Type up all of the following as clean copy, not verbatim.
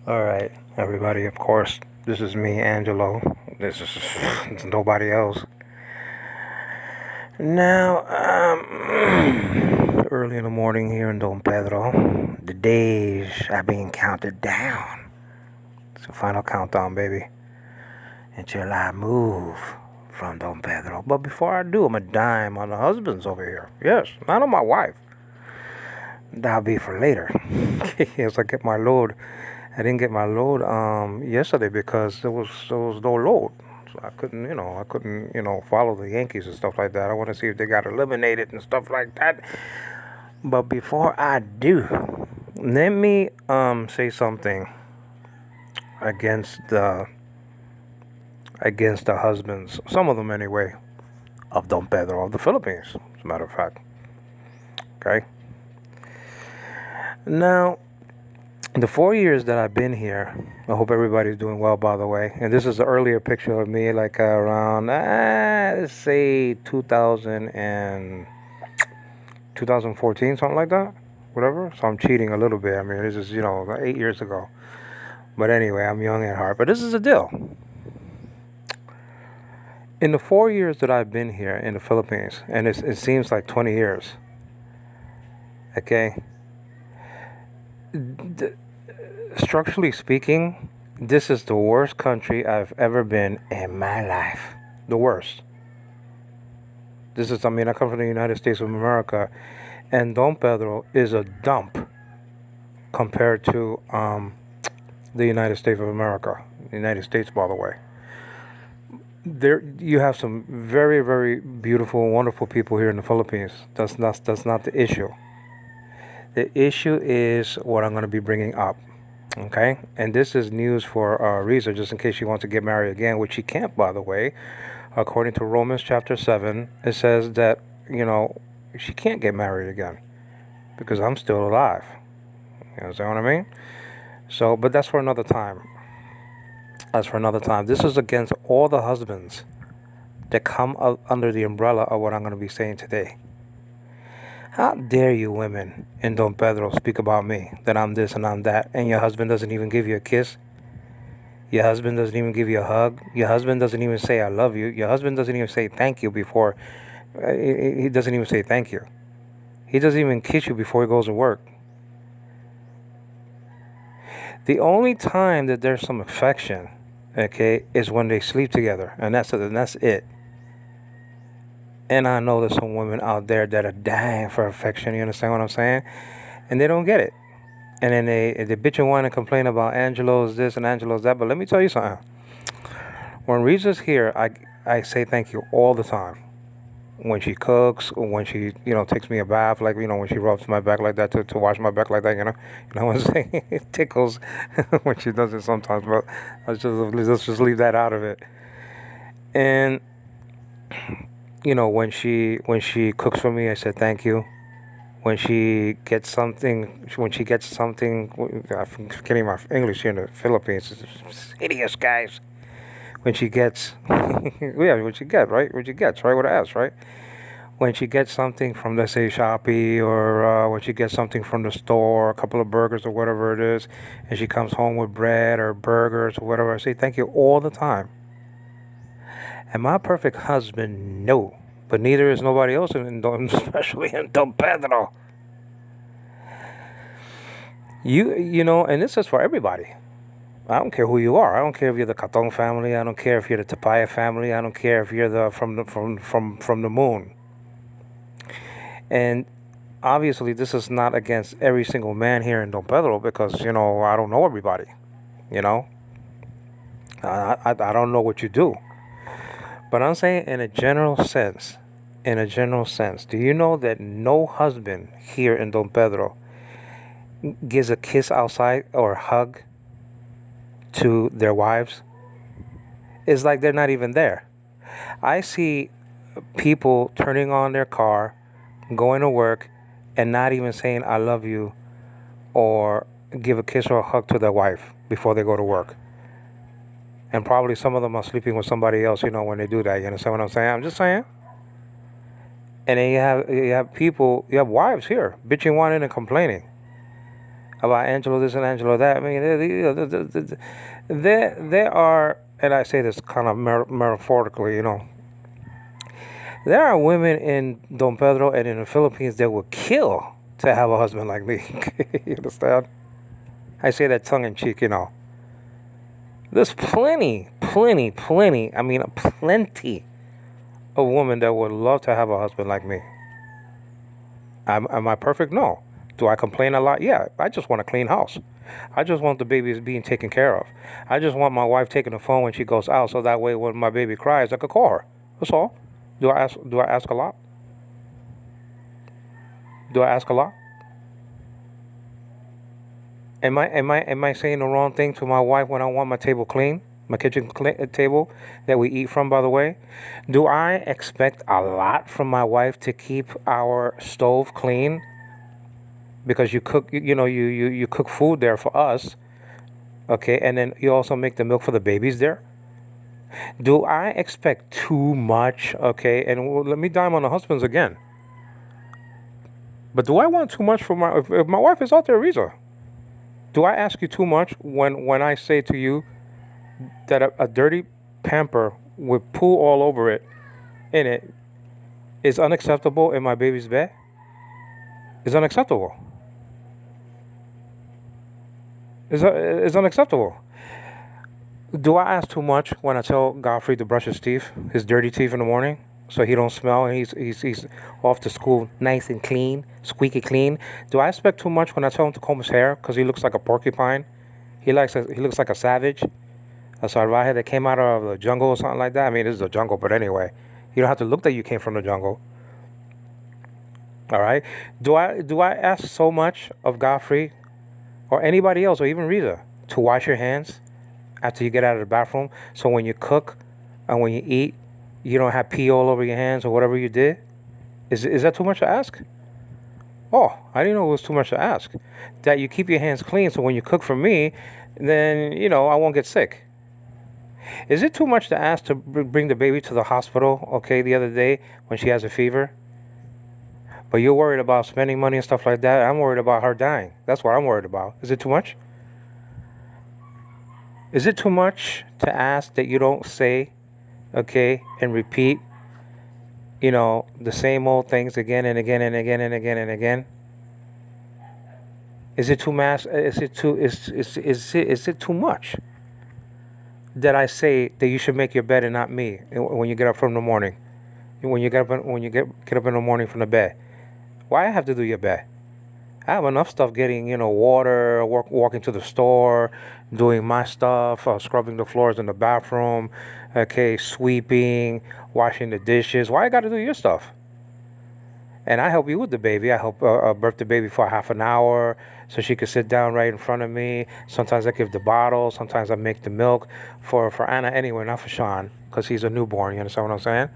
All right, everybody. Of course, this is me, Angelo. This is it's nobody else. Now, early in the morning here in Don Pedro, the days are being counted down. It's the final countdown, baby, until I move from Don Pedro. But before I do, I'm a dime on the husbands over here. Yes, not on my wife. That'll be for later. As I get my load. I didn't get my load yesterday because there was no load. So I couldn't follow the Yankees and stuff like that. I want to see if they got eliminated and stuff like that. But before I do, let me say something against the husbands, some of them anyway, of Don Pedro of the Philippines, as a matter of fact. Okay. Now, the 4 years that I've been here, I hope everybody's doing well, by the way. And this is an earlier picture of me, like around, let's say 2014, something like that, whatever. So I'm cheating a little bit. I mean, this is, like 8 years ago. But anyway, I'm young at heart. But this is the deal. In the 4 years that I've been here in the Philippines, and it seems like 20 years, okay, structurally speaking, this is the worst country I've ever been in my life. The worst. I come from the United States of America, and Don Pedro is a dump compared to the United States of America. The United States, by the way. There, you have some very, very beautiful, wonderful people here in the Philippines. That's not the issue. The issue is what I'm going to be bringing up. Okay, and this is news for Reza, just in case she wants to get married again, which she can't, by the way. According to Romans chapter 7, it says that, she can't get married again because I'm still alive. You understand what I mean? So, but that's for another time. That's for another time. This is against all the husbands that come under the umbrella of what I'm going to be saying today. How dare you women in Don Pedro speak about me, that I'm this and I'm that, and your husband doesn't even give you a kiss? Your husband doesn't even give you a hug? Your husband doesn't even say I love you? Your husband doesn't even say thank you before, he doesn't even say thank you. He doesn't even kiss you before he goes to work. The only time that there's some affection, okay, is when they sleep together, and that's it. And I know there's some women out there that are dying for affection. You understand what I'm saying? And they don't get it. And then they bitch and whine and complain about Angelo's this and Angelo's that. But let me tell you something. When Reese's here, I say thank you all the time. When she cooks, or when she takes me a bath, like when she rubs my back like that to wash my back like that, you know what I'm saying? It tickles when she does it sometimes. But let's just leave that out of it. And when she cooks for me, I said thank you. When she gets something, I'm forgetting my English here in the Philippines. It's hideous, guys. When she gets, yeah, when she gets, right? When she gets, right? With an S, right? When she gets something from, let's say, Shopee, or when she gets something from the store, a couple of burgers or whatever it is, and she comes home with bread or burgers or whatever, I say thank you all the time. Am I a perfect husband? No. But neither is nobody else, especially in Don Pedro. And this is for everybody. I don't care who you are. I don't care if you're the Catong family. I don't care if you're the Tapaya family. I don't care if you're the from the moon. And obviously, this is not against every single man here in Don Pedro because I don't know everybody. You know, I don't know what you do. But I'm saying in a general sense, do you know that no husband here in Don Pedro gives a kiss outside or a hug to their wives? It's like they're not even there. I see people turning on their car, going to work, and not even saying I love you or give a kiss or a hug to their wife before they go to work. And probably some of them are sleeping with somebody else, when they do that. You understand what I'm saying? I'm just saying. And then you have wives here bitching, whining, and complaining. about Angelo this and Angelo that. I mean, there are, and I say this kind of metaphorically, there are women in Don Pedro and in the Philippines that would kill to have a husband like me. You understand? I say that tongue in cheek. There's plenty, I mean, plenty of women that would love to have a husband like me. Am I perfect? No. Do I complain a lot? Yeah. I just want a clean house. I just want the babies being taken care of. I just want my wife taking the phone when she goes out, so that way when my baby cries, I could call her. That's all. Do I ask a lot? Do I ask a lot? Am I saying the wrong thing to my wife when I want my table clean? My kitchen table that we eat from, by the way. Do I expect a lot from my wife to keep our stove clean? Because you cook, you cook food there for us, okay, and then you also make the milk for the babies there. Do I expect too much? Okay, and let me dime on the husbands again. But do I want too much for if my wife is out there, Reza? Do I ask you too much when I say to you that a dirty pamper with poo all over it in it is unacceptable in my baby's bed? Is unacceptable. Is unacceptable. Do I ask too much when I tell Godfrey to brush his dirty teeth in the morning, so he don't smell and he's off to school nice and clean, squeaky clean? Do I expect too much when I tell him to comb his hair because he looks like a porcupine? He looks like a savage, a salvaje that came out of the jungle or something like that. I mean, this is the jungle, but anyway, you don't have to look that you came from the jungle. All right. Do I ask so much of Godfrey or anybody else or even Rita to wash your hands after you get out of the bathroom, so when you cook and when you eat, you don't have pee all over your hands or whatever you did? Is that too much to ask? Oh, I didn't know it was too much to ask. That you keep your hands clean so when you cook for me, then, I won't get sick. Is it too much to ask to bring the baby to the hospital, okay, the other day when she has a fever? But you're worried about spending money and stuff like that. I'm worried about her dying. That's what I'm worried about. Is it too much? Is it too much to ask that you don't say, okay, and repeat, the same old things again and again and again and again and again? Is it too much? Is it too much that I say that you should make your bed and not me when you get up from the morning? When you get up in the morning from the bed, why I have to do your bed? I have enough stuff getting, water, walking to the store, doing my stuff, scrubbing the floors in the bathroom, okay, sweeping, washing the dishes. Why I got to do your stuff? And I help you with the baby. I help birth the baby for half an hour so she could sit down right in front of me. Sometimes I give the bottle. Sometimes I make the milk for Anna anyway, not for Sean, because he's a newborn. You understand what I'm saying?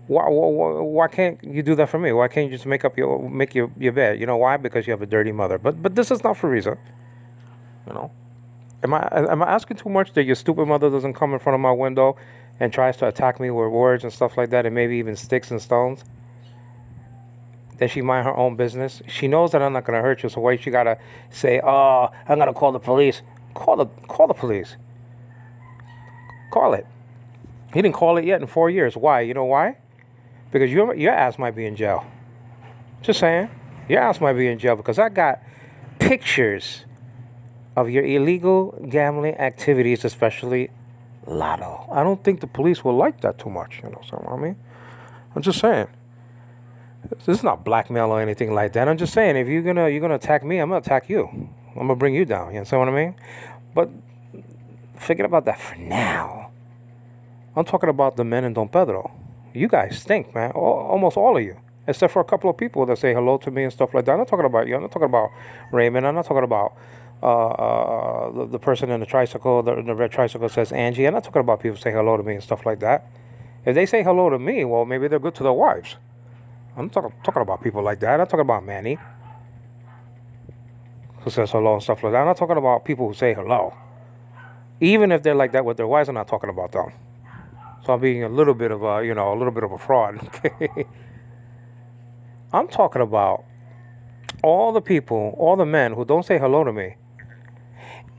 Why can't you do that for me? Why can't you just make your bed? You know why? Because you have a dirty mother. But this is not for reason. You know. Am I asking too much that your stupid mother doesn't come in front of my window and tries to attack me with words and stuff like that, and maybe even sticks and stones? That she mind her own business. She knows that I'm not gonna hurt you, so why she gotta say, "Oh, I'm gonna call the police"? Call the police. Call it. He didn't call it yet in 4 years. Why? You know why? Because your ass might be in jail. Just saying. Your ass might be in jail because I got pictures of your illegal gambling activities, especially lotto. I don't think the police will like that too much. You know what I mean? I'm just saying. This is not blackmail or anything like that. I'm just saying, if you're gonna attack me, I'm gonna attack you. I'm gonna bring you down. You understand what I mean? But forget about that for now. I'm talking about the men in Don Pedro. You guys stink, man. Almost all of you. Except for a couple of people that say hello to me and stuff like that. I'm not talking about you. I'm not talking about Raymond. I'm not talking about the person in the tricycle, the red tricycle says Angie. I'm not talking about people saying hello to me and stuff like that. If they say hello to me, well, maybe they're good to their wives. I'm talking about people like that. I'm not talking about Manny, who says hello and stuff like that. I'm not talking about people who say hello. Even if they're like that with their wives, I'm not talking about them. So I'm being a little bit of a fraud. I'm talking about All the people, all the men who don't say hello to me,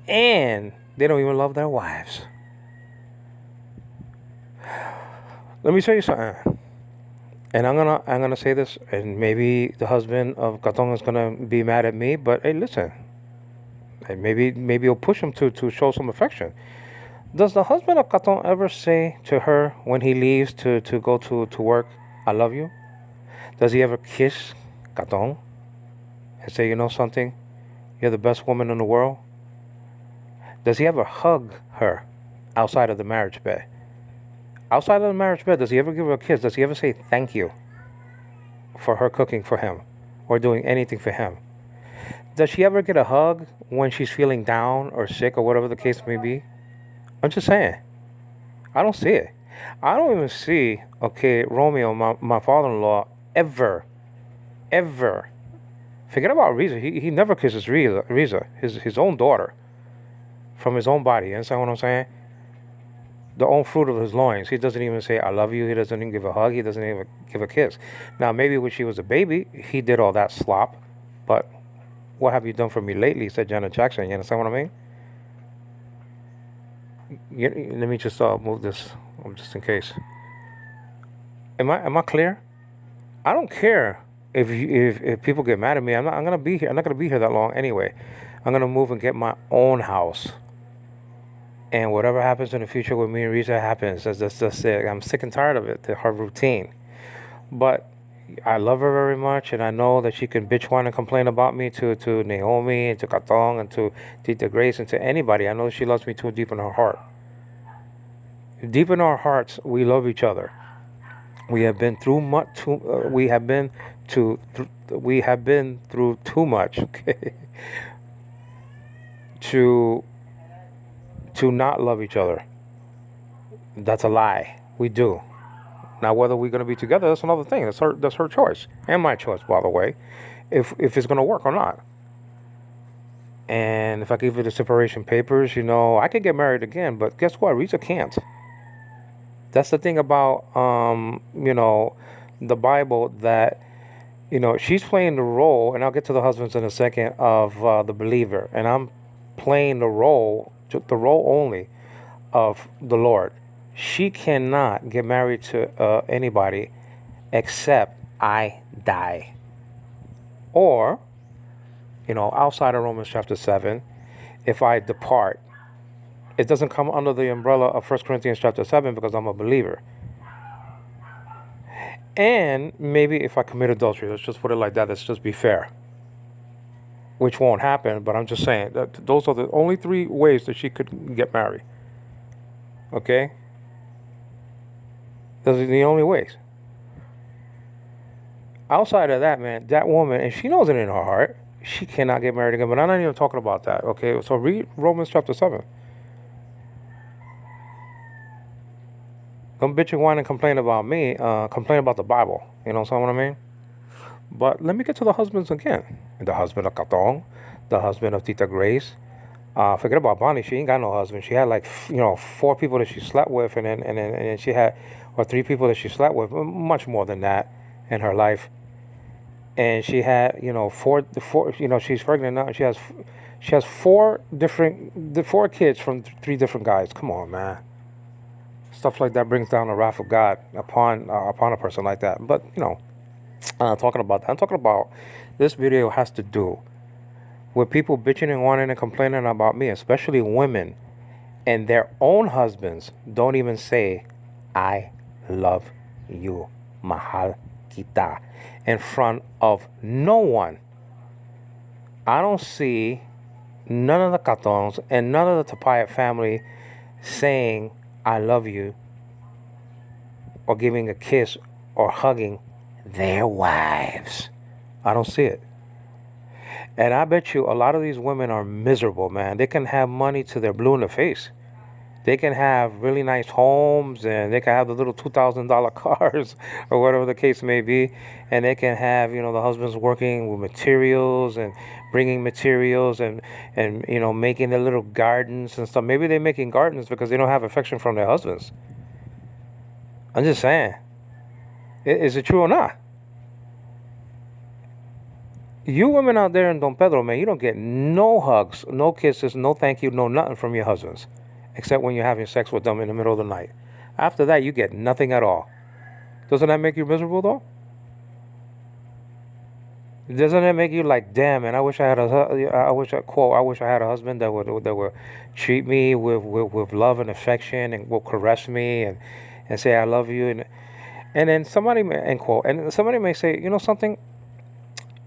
and they don't even love their wives. Let me tell you something. And I'm gonna say this, and maybe the husband of Katong is gonna be mad at me, but hey, listen, and maybe you'll push him to show some affection. Does the husband of Katong ever say to her when he leaves to go to work, "I love you"? Does he ever kiss Katong and say, "You know something? You're the best woman in the world"? Does he ever hug her outside of the marriage bed? Outside of the marriage bed, does he ever give her a kiss? Does he ever say thank you for her cooking for him or doing anything for him? Does she ever get a hug when she's feeling down or sick or whatever the case may be? I'm just saying. I don't see it. I don't even see, okay, Romeo, my father in law, ever. Forget about Riza. He never kisses Riza, his own daughter, from his own body. You understand what I'm saying? The own fruit of his loins. He doesn't even say, "I love you." He doesn't even give a hug. He doesn't even give a kiss. Now, maybe when she was a baby, he did all that slop. But what have you done for me lately, said Janet Jackson. You understand what I mean? Let me just move this just in case. Am I clear? I don't care if people get mad at me. I'm gonna be here. I'm not gonna be here that long anyway. I'm gonna move and get my own house. And whatever happens in the future with me and Risa happens. That's just it. I'm sick and tired of it, her routine. But I love her very much, and I know that she can bitch, whine, and complain about me to Naomi and to Katong and to Tita Grace and to anybody. I know she loves me too deep in her heart. Deep in our hearts, we love each other. We have been through much. We have been through too much. Okay, to not love each other. That's a lie. We do. Now, whether we're going to be together, that's another thing. That's her choice. And my choice, by the way, if it's going to work or not. And if I give you the separation papers, I could get married again. But guess what? Rita can't. That's the thing about, the Bible, that, she's playing the role, and I'll get to the husbands in a second, of the believer. And I'm playing the role only of the Lord. She cannot get married to anybody except I die. Or, outside of Romans chapter 7, if I depart. It doesn't come under the umbrella of 1 Corinthians chapter 7 because I'm a believer. And maybe if I commit adultery, let's just put it like that, let's just be fair. Which won't happen, but I'm just saying that those are the only 3 ways that she could get married. Okay? Those are the only ways. Outside of that, man, that woman, and she knows it in her heart, she cannot get married again. But I'm not even talking about that, okay? So read Romans chapter 7. Don't bitch and whine and complain about me. Complain about the Bible. You know what I mean? But let me get to the husbands again. The husband of Katong, the husband of Tita Grace. Forget about Bonnie. She ain't got no husband. She had 4 people that she slept with, and then she had, or 3 people that she slept with, much more than that in her life. And she had, 4. She's pregnant now. She has 4 kids from 3 different guys. Come on, man. Stuff like that brings down the wrath of God upon a person like that. But, I'm not talking about that. I'm talking about, this video has to do with people bitching and whining and complaining about me, especially women, and their own husbands don't even say, "I love you, mahal kita," in front of no one. I don't see none of the Katongs and none of the Tapayat family saying, "I love you," or giving a kiss or hugging their wives. I don't see it. And I bet you a lot of these women are miserable, man. They can have money to their blue in the face. They can have really nice homes, and they can have the little $2,000 cars or whatever the case may be. And they can have, the husbands working with materials and bringing materials and making their little gardens and stuff. Maybe they're making gardens because they don't have affection from their husbands. I'm just saying. Is it true or not? You women out there in Don Pedro, man, you don't get no hugs, no kisses, no thank you, no nothing from your husbands, except when you're having sex with them in the middle of the night. After that, you get nothing at all. Doesn't that make you miserable though? Doesn't it make you like, damn, man? I wish I had I wish I quote. I wish I had a husband that would treat me with love and affection and will caress me and say I love you and then somebody may end quote and somebody may say, you know something,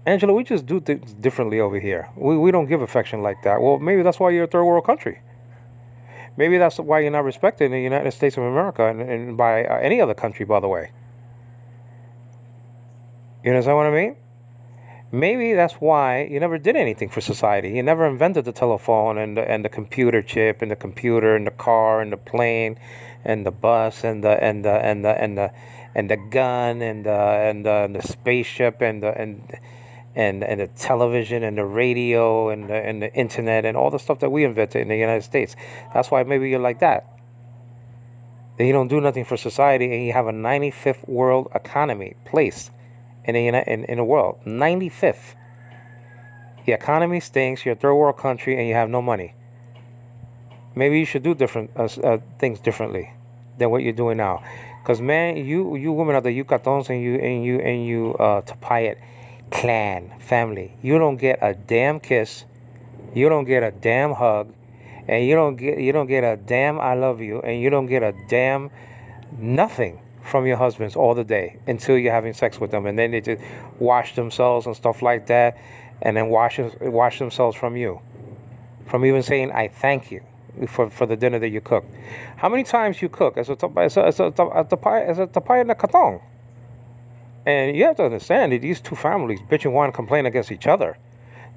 Angela, we just do things differently over here. We don't give affection like that. Well, maybe that's why you're a third world country. Maybe that's why you're not respected in the United States of America and by any other country, by the way. You understand what I mean? Maybe that's why you never did anything for society. You never invented the telephone and the computer chip and the computer and the car and the plane and the bus and the gun and the spaceship and the television and the radio and the internet and all the stuff that we invented in the United States. That's why maybe you're like that. That you don't do nothing for society and you have a 95th world economy place in the world. 95th. The economy stinks. You're a third world country and you have no money. Maybe you should do different things differently than what you're doing now. Cause man, you women are the Yucatons and you Tepayat clan family. You don't get a damn kiss. You don't get a damn hug, and you don't get a damn I love you, and you don't get a damn nothing from your husbands all the day until you're having sex with them, and then they just wash themselves and stuff like that, and then wash themselves from you, from even saying I thank you for the dinner that you cooked. How many times you cook as a tapaya in a katong? And you have to understand that these two families bitch and whine and complain against each other.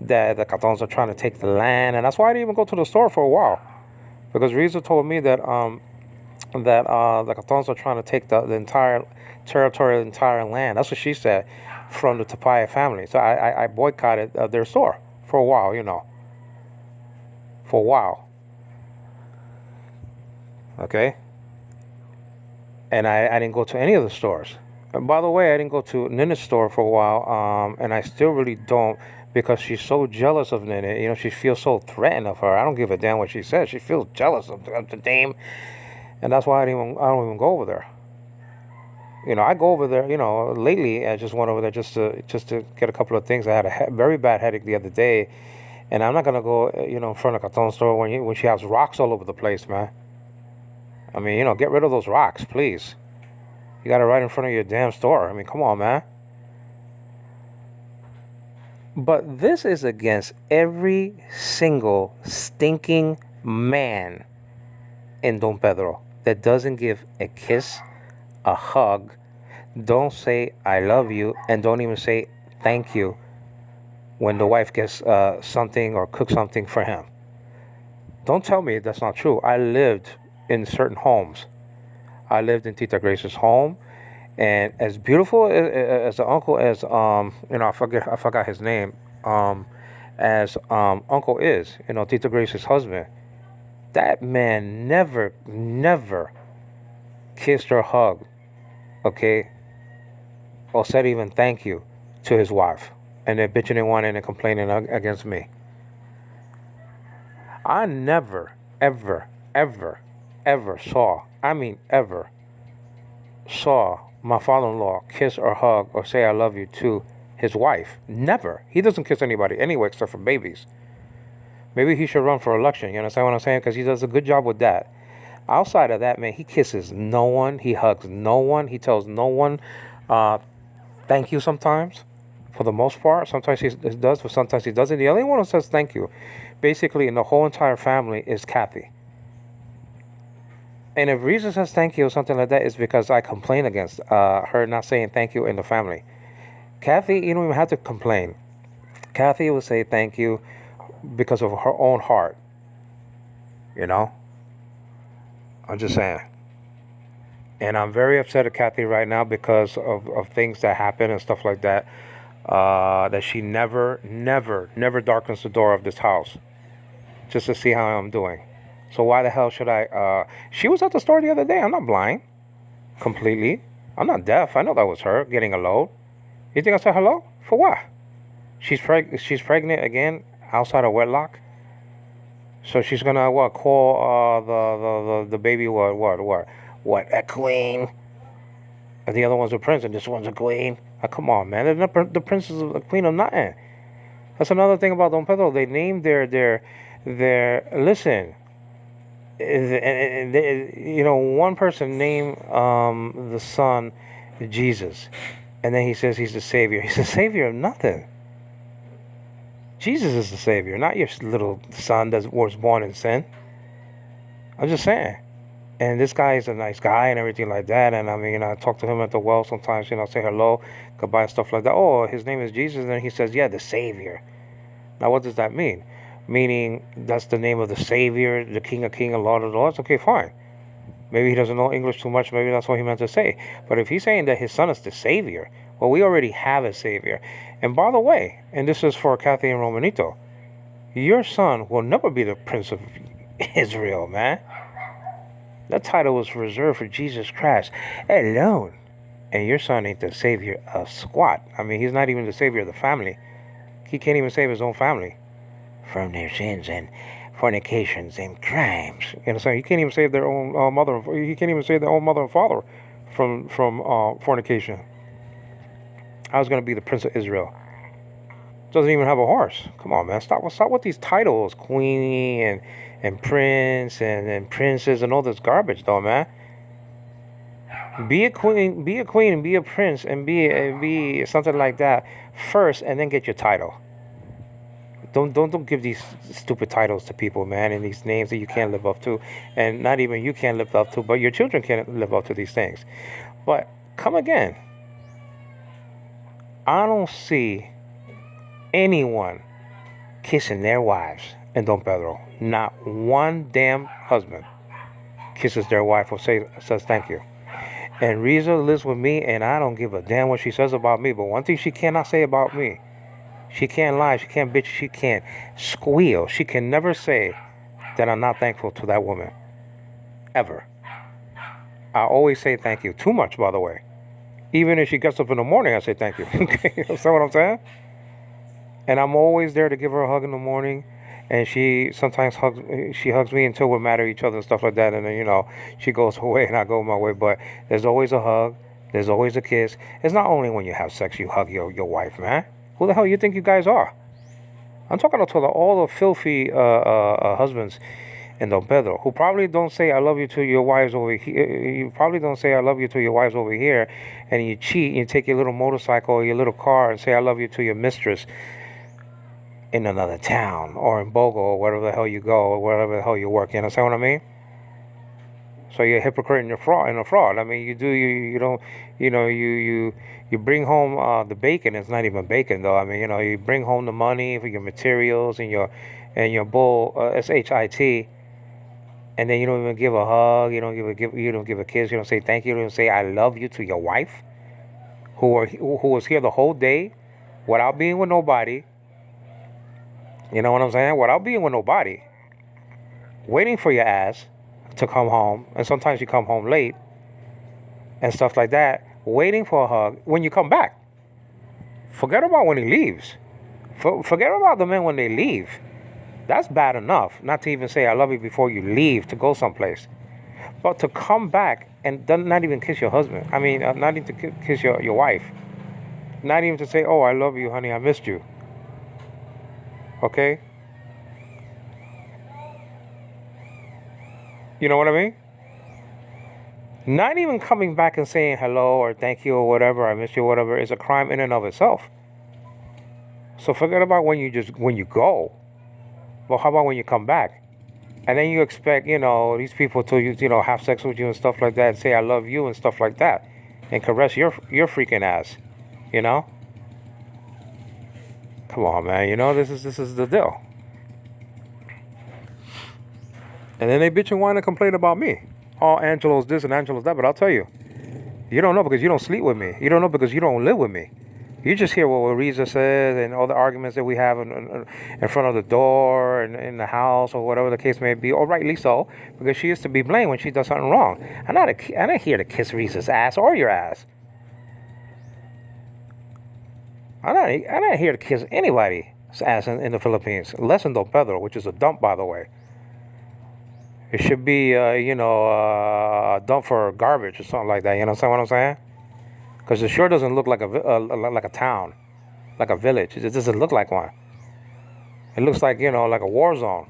That the Catons are trying to take the land, and that's why I didn't even go to the store for a while, because Reza told me that the Catons are trying to take the entire territory, the entire land. That's what she said from the Tapaya family. So I boycotted their store for a while, for a while. Okay, and I didn't go to any of the stores. And by the way, I didn't go to Nina's store for a while, and I still really don't, because she's so jealous of Nina. She feels so threatened of her. I don't give a damn what she says. She feels jealous of the dame, and that's why I don't even go over there. I go over there. Lately I just went over there just to get a couple of things. I had a very bad headache the other day, and I'm not gonna go in front of a Caton store when she has rocks all over the place, man. I mean, get rid of those rocks, please. You got it right in front of your damn store. I mean, come on, man. But this is against every single stinking man in Don Pedro that doesn't give a kiss, a hug, don't say I love you, and don't even say thank you when the wife gets something or cooks something for him. Don't tell me that's not true. I lived in certain homes. I lived in Tita Grace's home, and as beautiful as the uncle as I forgot his name, as uncle is, Tita Grace's husband, that man never kissed or hugged, okay, or said even thank you to his wife, and then bitching and whining and complaining against me. I never, ever saw, I mean ever, saw my father-in-law kiss or hug or say I love you to his wife. Never. He doesn't kiss anybody anyway except for babies. Maybe he should run for election, you understand what I'm saying? Because he does a good job with that. Outside of that, man, he kisses no one. He hugs no one. He tells no one thank you sometimes, for the most part. Sometimes he does, but sometimes he doesn't. The only one who says thank you, basically in the whole entire family, is Kathy. And if Reza says thank you or something like that, it's because I complain against her not saying thank you in the family. Kathy, you don't even have to complain. Kathy will say thank you because of her own heart. I'm just saying. And I'm very upset at Kathy right now because of things that happen and stuff like that. That she never darkens the door of this house just to see how I'm doing. So why the hell should I? She was at the store the other day. I'm not blind completely. I'm not deaf. I know that was her getting a load. You think I said hello? For what? She's pregnant again outside of wedlock. So she's gonna what call the baby what a queen, and the other one's a prince, and this one's a queen. Come on, man, they're not the princess of the queen of nothing. That's another thing about Don Pedro. They named their listen. One person named the son Jesus, and then he says he's the savior. He's the savior of nothing. Jesus is the savior, not your little son that was born in sin. I'm just saying. And this guy is a nice guy and everything like that. And I mean, I talk to him at the well sometimes, say hello, goodbye, stuff like that. Oh, his name is Jesus. And he says, yeah, the savior. Now, what does that mean? Meaning that's the name of the savior, the king of kings and lord of lords. Okay, fine. Maybe he doesn't know English too much. Maybe that's what he meant to say. But if he's saying that his son is the savior, well, we already have a savior. And by the way, and this is for Kathy and Romanito, your son will never be the Prince of Israel, man. That title was reserved for Jesus Christ alone. And your son ain't the savior of squat. I mean, he's not even the savior of the family. He can't even save his own family from their sins and fornications and crimes. You understand? He can't even save their own mother. He can't even save their own mother and father from fornication. I was going to be the Prince of Israel. Doesn't even have a horse. Come on, man. Stop with these titles, Queenie and Prince and Princess and all this garbage, though, man. Be a queen, and be a prince, and be something like that first, and then get your title. Don't give these stupid titles to people, man, and these names that you can't live up to, and not even you can't live up to, but your children can't live up to these things. But come again. I don't see anyone kissing their wives in Don Pedro. Not one damn husband kisses their wife or says thank you. And Riza lives with me, and I don't give a damn what she says about me. But one thing she cannot say about me, she can't lie, she can't bitch, she can't squeal. She can never say that I'm not thankful to that woman. Ever. I always say thank you. Too much, by the way. Even if she gets up in the morning, I say thank you. Okay, you understand what I'm saying? And I'm always there to give her a hug in the morning. And she sometimes hugs me until we're mad at each other and stuff like that. And then, she goes her way and I go my way. But there's always a hug. There's always a kiss. It's not only when you have sex you hug your wife, man. Who the hell you think you guys are? I'm talking to all the filthy husbands in Don Pedro who probably don't say I love you to your wives over here. You probably don't say I love you to your wives over here. And you cheat and you take your little motorcycle or your little car and say I love you to your mistress in another town or in Bogo or wherever the hell you go or wherever the hell you work. You understand what I mean? So you're a hypocrite and you're a fraud. I mean, you don't, you bring home the bacon. It's not even bacon though. I mean, you bring home the money for your materials and your bull shit, and then you don't even give a hug. You don't give a kiss. You don't say thank you. You don't say I love you to your wife, who was here the whole day, without being with nobody. You know what I'm saying? Without being with nobody. Waiting for your ass to come home. And sometimes you come home late. And stuff like that. Waiting for a hug when you come back. Forget about when he leaves. Forget about the men when they leave. That's bad enough. Not to even say I love you before you leave to go someplace. But to come back and not even kiss your husband. I mean, not even to kiss your wife. Not even to say, oh, I love you, honey, I missed you. Okay? You know what I mean? Not even coming back and saying hello or thank you or whatever, I miss you or whatever, is a crime in and of itself. So forget about when you go. But how about when you come back? And then you expect, these people to, have sex with you and stuff like that and say I love you and stuff like that. And caress your freaking ass. Come on, man. This is the deal. And then they bitch and whine and complain about me. Oh, Angelo's this and Angelo's that. But I'll tell you, you don't know because you don't sleep with me. You don't know because you don't live with me. You just hear what Riza says and all the arguments that we have in front of the door and in the house or whatever the case may be. Or rightly so, because she is to be blamed when she does something wrong. I'm not here to kiss Riza's ass or your ass. I'm not here to kiss anybody's ass in the Philippines. Less than Don Pedro, which is a dump, by the way. It should be, a dump for garbage or something like that. You know what I'm saying? Because it sure doesn't look like like a town, like a village. It doesn't look like one. It looks like, like a war zone.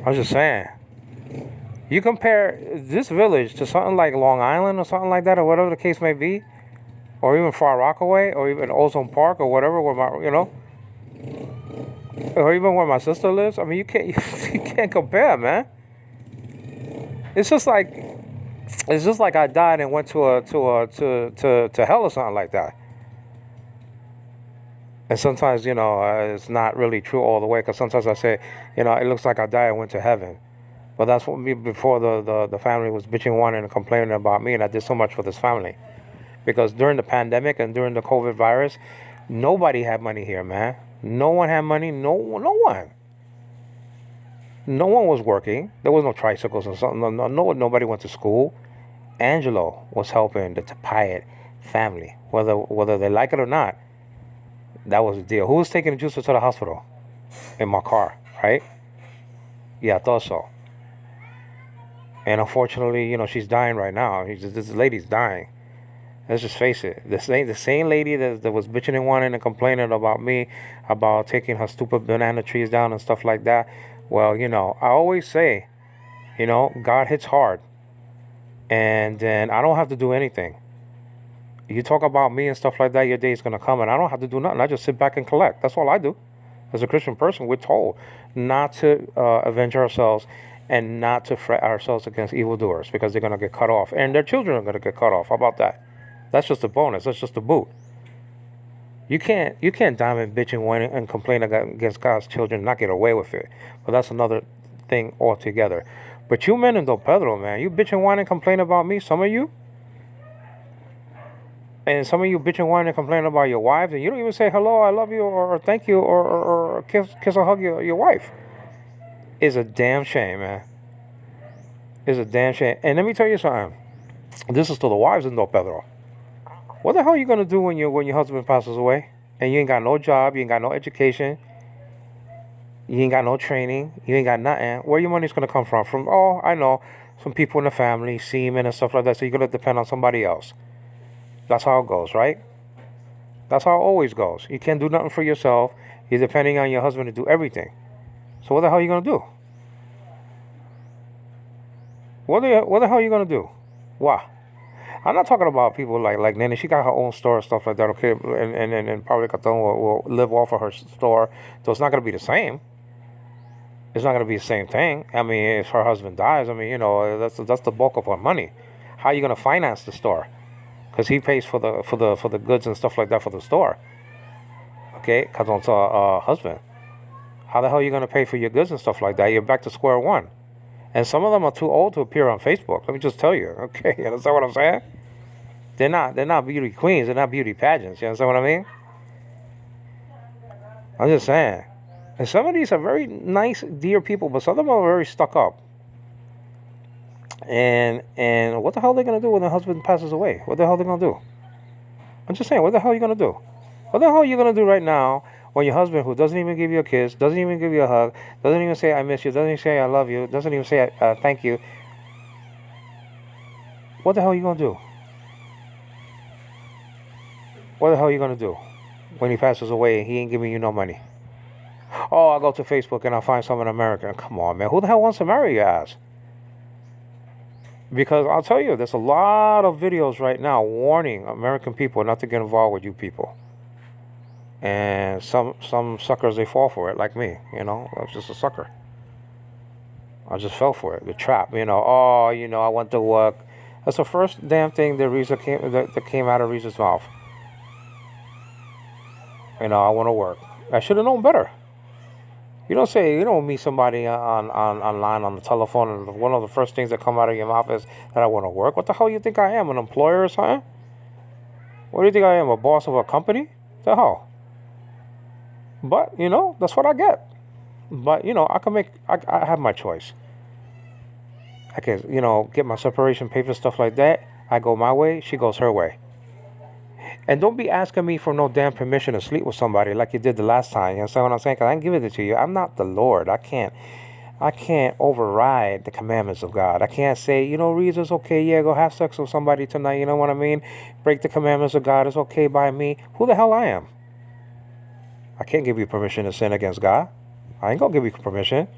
I was just saying. You compare this village to something like Long Island or something like that, or whatever the case may be, or even Far Rockaway, or even Ozone Park, or whatever, where or even where my sister lives. I mean, you can't you can't compare, man. It's just like I died and went to hell or something like that. And sometimes, it's not really true all the way, because sometimes I say, it looks like I died and went to heaven. But that's what me before the family was bitching, whining, and complaining about me, and I did so much for this family. Because during the pandemic and during the COVID virus, nobody had money here, man. No one had money. No one. No one was working. There was no tricycles or something. Nobody went to school. Angelo was helping the Tapayet family, whether they like it or not. That was the deal. Who was taking the juicer to the hospital? In my car, right? Yeah, I thought so. And unfortunately, she's dying right now. This lady's dying. Let's just face it. The same lady that was bitching and whining and complaining about me, about taking her stupid banana trees down and stuff like that. Well, I always say, God hits hard. And then I don't have to do anything. You talk about me and stuff like that, your day is going to come, and I don't have to do nothing. I just sit back and collect. That's all I do. As a Christian person, we're told not to avenge ourselves and not to fret ourselves against evildoers, because they're going to get cut off. And their children are going to get cut off. How about that? That's just a bonus. That's just a boot. You can't diamond bitch and whine and complain against God's children and not get away with it. But that's another thing altogether. But you men in Don Pedro, man, you bitch and whine and complain about me, some of you. And some of you bitch and whine and complain about your wives, and you don't even say hello, I love you, or thank you, or kiss or hug your wife. It's a damn shame, man. It's a damn shame. And let me tell you something. This is to the wives in Don Pedro. What the hell are you gonna do when your husband passes away and you ain't got no job, you ain't got no education, you ain't got no training, you ain't got nothing? Where your money's gonna come from? From I know, some people in the family, seamen and stuff like that. So you're gonna depend on somebody else. That's how it goes, right? That's how it always goes. You can't do nothing for yourself. You're depending on your husband to do everything. So what the hell are you gonna do? What the hell are you gonna do? Why? I'm not talking about people like Nanny. She got her own store and stuff like that, okay? And probably Caton will live off of her store. So it's not going to be the same. It's not going to be the same thing. I mean, if her husband dies, I mean, that's the bulk of her money. How are you going to finance the store? Because he pays for the goods and stuff like that for the store. Okay? Caton's husband. How the hell are you going to pay for your goods and stuff like that? You're back to square one. And some of them are too old to appear on Facebook. Let me just tell you, okay? You understand what I'm saying? They're not beauty queens. They're not beauty pageants. You understand what I mean? I'm just saying. And some of these are very nice, dear people, but some of them are very stuck up. And what the hell are they going to do when their husband passes away? What the hell are they going to do? I'm just saying, what the hell are you going to do? What the hell are you going to do right now when your husband, who doesn't even give you a kiss, doesn't even give you a hug, doesn't even say I miss you, doesn't even say I love you, doesn't even say thank you? What the hell are you going to do? What the hell are you going to do when he passes away and he ain't giving you no money? Oh, I'll go to Facebook and I'll find someone American. Come on, man. Who the hell wants to marry your ass? Because I'll tell you, there's a lot of videos right now warning American people not to get involved with you people. And some suckers, they fall for it, like me. I was just a sucker. I just fell for it, the trap. I went to work. That's the first damn thing that came out of Reese's mouth. I want to work. I should have known better. You don't meet somebody online on the telephone, and one of the first things that come out of your mouth is that I want to work. What the hell you think I am, an employer or something? What do you think I am, a boss of a company? The hell? But, that's what I get. But, I have my choice. I can, get my separation papers, stuff like that. I go my way, she goes her way. And don't be asking me for no damn permission to sleep with somebody like you did the last time. You understand what I'm saying? Because I can give it to you. I'm not the Lord. I can't override the commandments of God. I can't say, Reese, it's okay, yeah, go have sex with somebody tonight, you know what I mean? Break the commandments of God, it's okay by me. Who the hell I am? I can't give you permission to sin against God. I ain't gonna give you permission.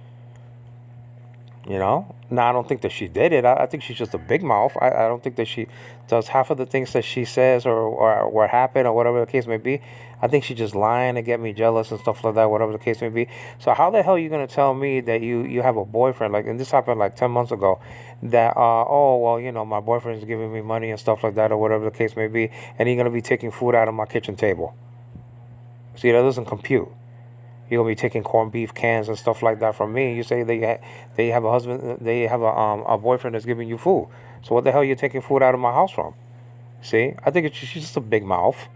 Now I don't think that she did it. I think she's just a big mouth. I don't think that she does half of the things that she says or what happened or whatever the case may be. I think she's just lying to get me jealous and stuff like that, whatever the case may be. So how the hell are you gonna tell me that you have a boyfriend, like, and this happened like 10 months ago, that oh well, my boyfriend's giving me money and stuff like that or whatever the case may be, and he's gonna be taking food out of my kitchen table. See, that doesn't compute. You're gonna be taking corned beef cans and stuff like that from me. You say they have a husband, they have a boyfriend that's giving you food. So what the hell are you taking food out of my house from? See, I think she's just a big mouth.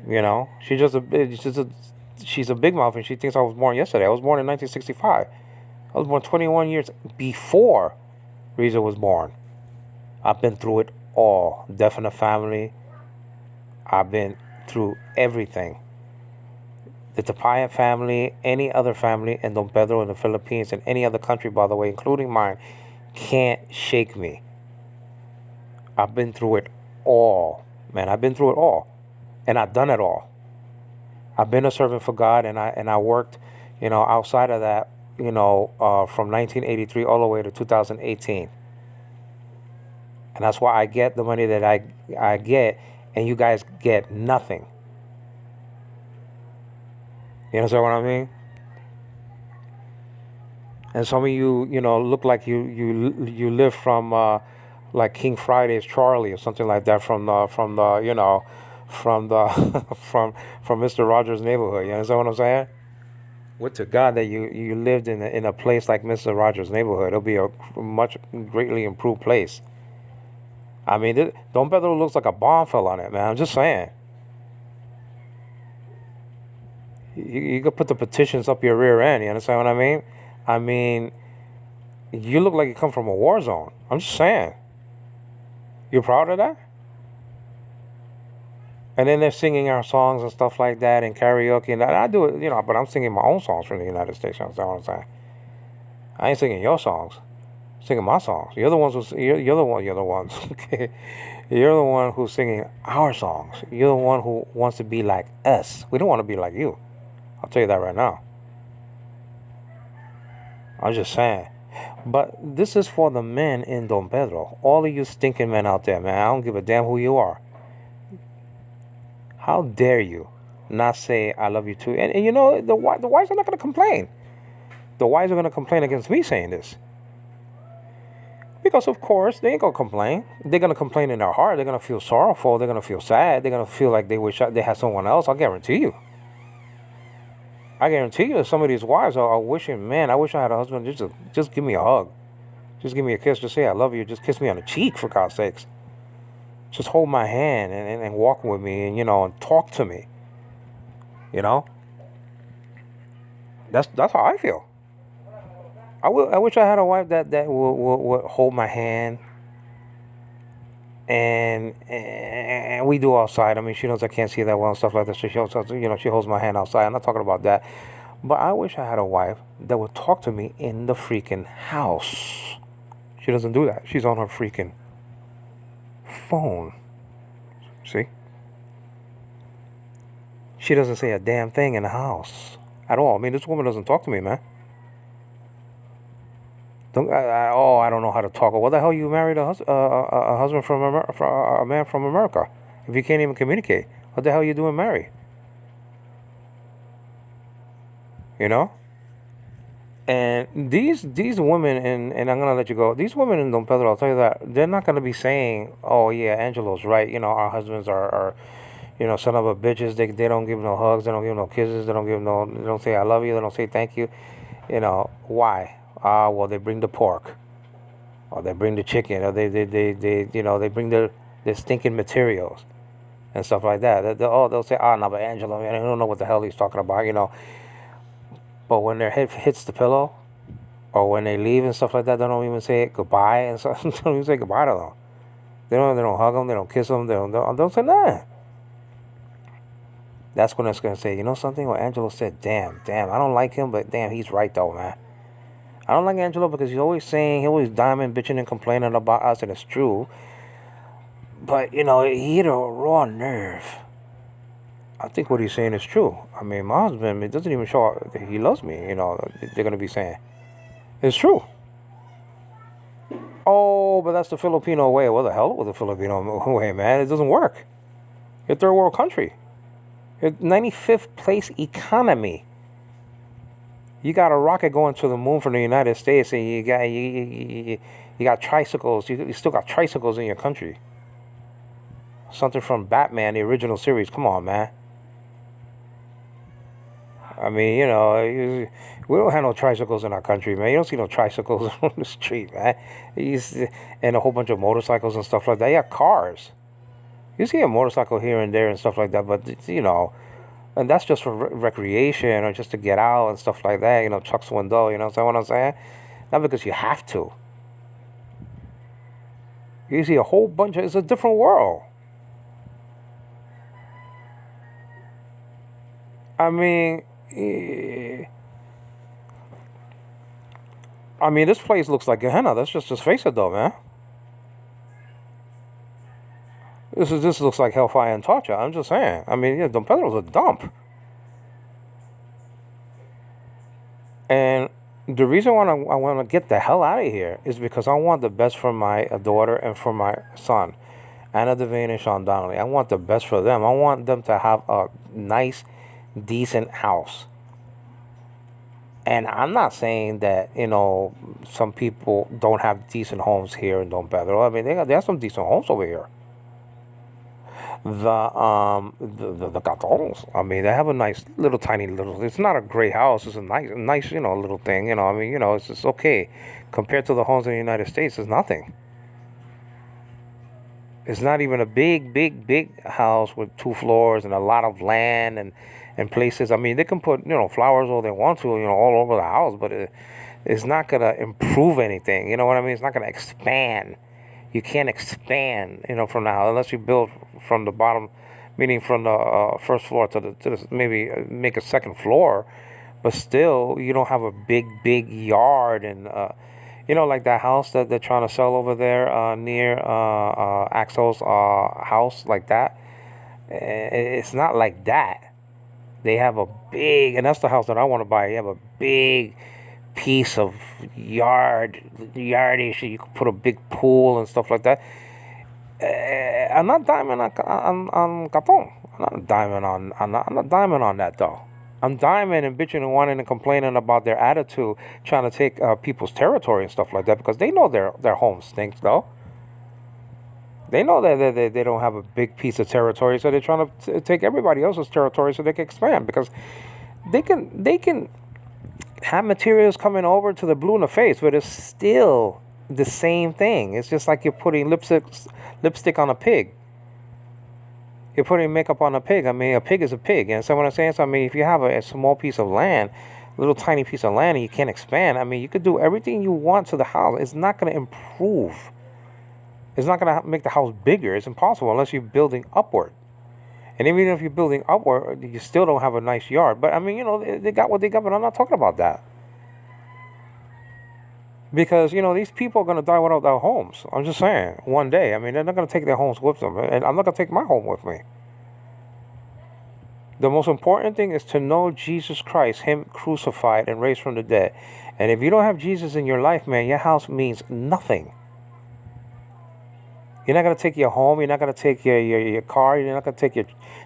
She's just she's a big mouth, and she thinks I was born yesterday. I was born in 1965. I was born 21 years before Reza was born. I've been through it all. Death in the family. I've been through everything. The Tapaya family, any other family in Don Pedro in the Philippines, and any other country, by the way, including mine, can't shake me. I've been through it all, man. I've been through it all, and I've done it all. I've been a servant for God, and I worked, outside of that, from 1983 all the way to 2018, and that's why I get the money that I get, and you guys get nothing. You understand what I mean? And some of you, look like you live from like King Friday's Charlie or something like that from the from Mister Rogers' neighborhood. You understand what I'm saying? Would to God that you lived in a place like Mister Rogers' neighborhood. It'll be a much greatly improved place. I mean, Don Pedro looks like a bomb fell on it, man. I'm just saying. You could put the petitions up your rear end. You understand what I mean? I mean, you look like you come from a war zone. I'm just saying. You proud of that? And then they're singing our songs and stuff like that and karaoke and that. I do it, but I'm singing my own songs from the United States. You understand what I'm saying? I ain't singing your songs. I'm singing my songs. You're the ones you're the ones. Okay, you're the one who's singing our songs. You're the one who wants to be like us. We don't want to be like you. I'll tell you that right now. I'm just saying. But this is for the men in Don Pedro. All of you stinking men out there, man. I don't give a damn who you are. How dare you not say I love you too? And the wives are not going to complain. The wives are going to complain against me saying this. Because, of course, they ain't going to complain. They're going to complain in their heart. They're going to feel sorrowful. They're going to feel sad. They're going to feel like they wish they had someone else. I'll guarantee you. I guarantee you some of these wives are wishing, man, I wish I had a husband. Just give me a hug. Just give me a kiss. Just say I love you. Just kiss me on the cheek, for God's sakes. Just hold my hand and walk with me and talk to me. That's how I feel. I wish I had a wife that would hold my hand and we do outside. I mean, she knows I can't see that well and stuff like that. So she holds my hand outside. I'm not talking about that. But I wish I had a wife that would talk to me in the freaking house. She doesn't do that. She's on her freaking phone. See? She doesn't say a damn thing in the house at all. I mean, this woman doesn't talk to me, man. I don't know how to talk. What the hell you married a husband from a man from America if you can't even communicate? What the hell you doing married? And these women, and I'm gonna let you go. These women in Don Pedro, I'll tell you that they're not gonna be saying, "Oh yeah, Angelo's right." Our husbands are son of a bitches. They don't give no hugs. They don't give no kisses. They don't say I love you. They don't say thank you. Why? Well, they bring the pork, or they bring the chicken, or they bring their stinking materials and stuff like that. They'll say, no, but Angelo, I don't know what the hell he's talking about. But when their head hits the pillow, or when they leave and stuff like that, they don't even say goodbye and stuff. They don't even say goodbye to them. They don't hug them. They don't kiss them. They don't say nothing. That's when it's gonna say, you know something? What Angelo said, damn, I don't like him, but damn, he's right though, man. I don't like Angelo because he always diming, bitching, and complaining about us, and it's true. But he hit a raw nerve. I think what he's saying is true. I mean, my husband, it doesn't even show that he loves me. They're gonna be saying it's true. Oh, but that's the Filipino way. What the hell with the Filipino way, man? It doesn't work. You're a third world country. You're 95th place economy. You got a rocket going to the moon from the United States, and you got tricycles. You still got tricycles in your country. Something from Batman, the original series. Come on, man. I mean, we don't have no tricycles in our country, man. You don't see no tricycles on the street, man. And a whole bunch of motorcycles and stuff like that. You got cars. You see a motorcycle here and there and stuff like that, but and that's just for recreation or just to get out and stuff like that. Chuck Swindoll. You know what I'm saying? Not because you have to. You see a whole bunch of. It's a different world. I mean, this place looks like Gehenna. Let's just face it, though, man. This looks like hellfire and torture. I'm just saying. I mean, Don Pedro's a dump. And the reason why I want to get the hell out of here is because I want the best for my daughter and for my son, Anna Devane and Sean Donnelly. I want the best for them. I want them to have a nice, decent house. And I'm not saying that, some people don't have decent homes here in Don Pedro. I mean, they have some decent homes over here. The Gatons. I mean, they have a nice little tiny little. It's not a great house. It's a nice little thing. I mean, it's okay compared to the homes in the United States. It's nothing. It's not even a big house with 2 floors and a lot of land and places. I mean, they can put flowers all they want to all over the house, but it's not gonna improve anything. You know what I mean? It's not gonna expand. You can't expand, from the house unless you build from the bottom, meaning from the first floor to the maybe make a second floor, but still you don't have a big yard and like that house that they're trying to sell over there near Axel's house like that. It's not like that. They have a big, and that's the house that I want to buy. You have a big piece of yardish. You could put a big pool and stuff like that. I'm not diamond on Capone. I'm not diamond on that though. I'm diamond and bitching and whining and complaining about their attitude, trying to take people's territory and stuff like that because they know their home stinks though. They know that they don't have a big piece of territory, so they're trying to take everybody else's territory so they can expand because they can have materials coming over to the blue in the face, but it's still the same thing. It's just like you're putting lipstick on a pig. You're putting makeup on a pig. I mean, a pig is a pig. And so what I'm saying is, I mean, if you have a small piece of land, a little tiny piece of land, and you can't expand, I mean, you could do everything you want to the house. It's not going to improve. It's not going to make the house bigger. It's impossible unless you're building upward. And even if you're building upward, you still don't have a nice yard. But, I mean, they got what they got, but I'm not talking about that. Because, these people are going to die without their homes. I'm just saying, one day. I mean, they're not going to take their homes with them. And I'm not going to take my home with me. The most important thing is to know Jesus Christ, Him crucified and raised from the dead. And if you don't have Jesus in your life, man, your house means nothing. You're not going to take your home. You're not going to take your car. You're not going to take your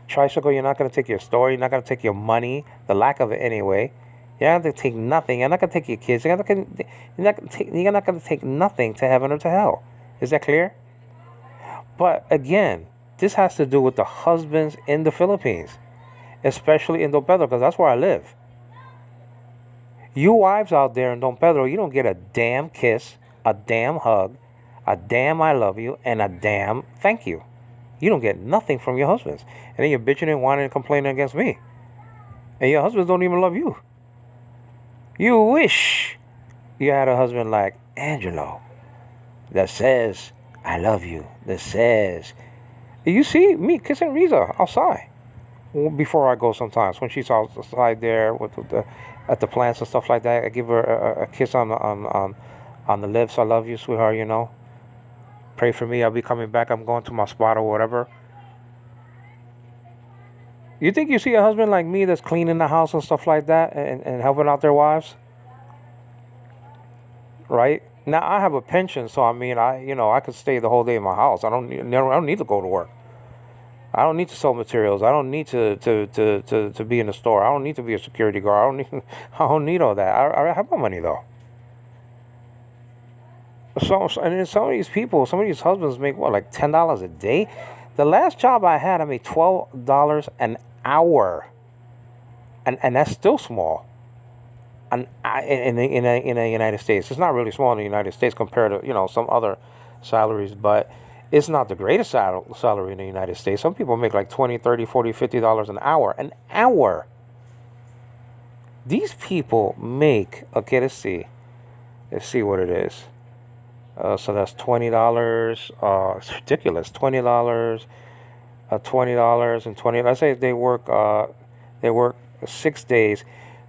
tricycle. You're not going to take your store. You're not going to take your money, the lack of it anyway. You're not going to take nothing. You're not going to take your kids. You're not going to take nothing to heaven or to hell. Is that clear? But again, this has to do with the husbands in the Philippines, especially in Don Pedro, because that's where I live. You wives out there in Don Pedro, you don't get a damn kiss, a damn hug, a damn I love you, and a damn thank you. You don't get nothing from your husbands. And then you're bitching and whining and complaining against me. And your husbands don't even love you. You wish you had a husband like Angelo that says, I love you. This says. You see me kissing Riza outside before I go sometimes when she's outside there with at the plants and stuff like that. I give her a kiss on the lips. I love you, sweetheart. You know, pray for me. I'll be coming back. I'm going to my spot or whatever. You think you see a husband like me that's cleaning the house and stuff like that and helping out their wives, right? Now I have a pension, so I mean, I could stay the whole day in my house. I don't need to go to work. I don't need to sell materials. I don't need to be in the store. I don't need to be a security guard. I don't need all that. I have my money though. And then some of these people, some of these husbands make what, like $10 a day. The last job I had, I made $12 an hour, and that's still small. And in the United States, it's not really small in the United States compared to some other salaries, but it's not the greatest salary in the United States. Some people make like 20, 30, 40, $50 an hour. An hour. These people make, okay, let's see. Let's see what it is. So that's $20. It's ridiculous. $20, $20 and 20. Let's say they work 6 days.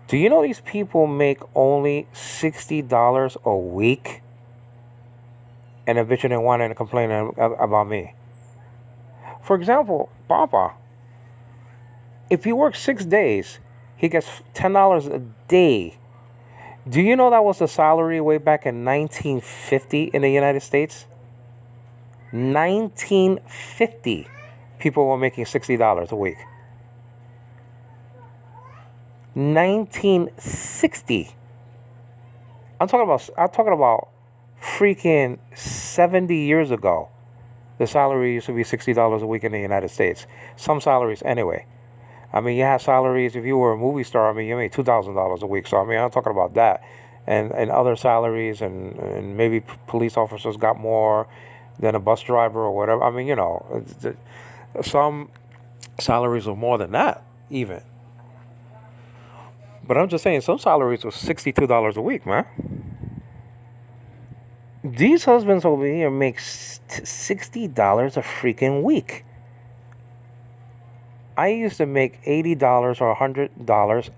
Do you know these people make only $60 a week? And they're bitching and whining and complaining about me. For example, Papa, if he works 6 days, he gets $10 a day. Do you know that was the salary way back in 1950 in the United States? 1950, people were making $60 a week. 1960. I'm talking about freaking 70 years ago. The salary used to be $60 a week in the United States. Some salaries anyway. I mean, you have salaries, if you were a movie star, I mean, you made $2,000 a week. So, I mean, I'm talking about that. And other salaries, and maybe police officers got more than a bus driver or whatever. I mean, some salaries were more than that, even. But I'm just saying, some salaries were $62 a week, man. These husbands over here make $60 a freaking week. I used to make $80 or $100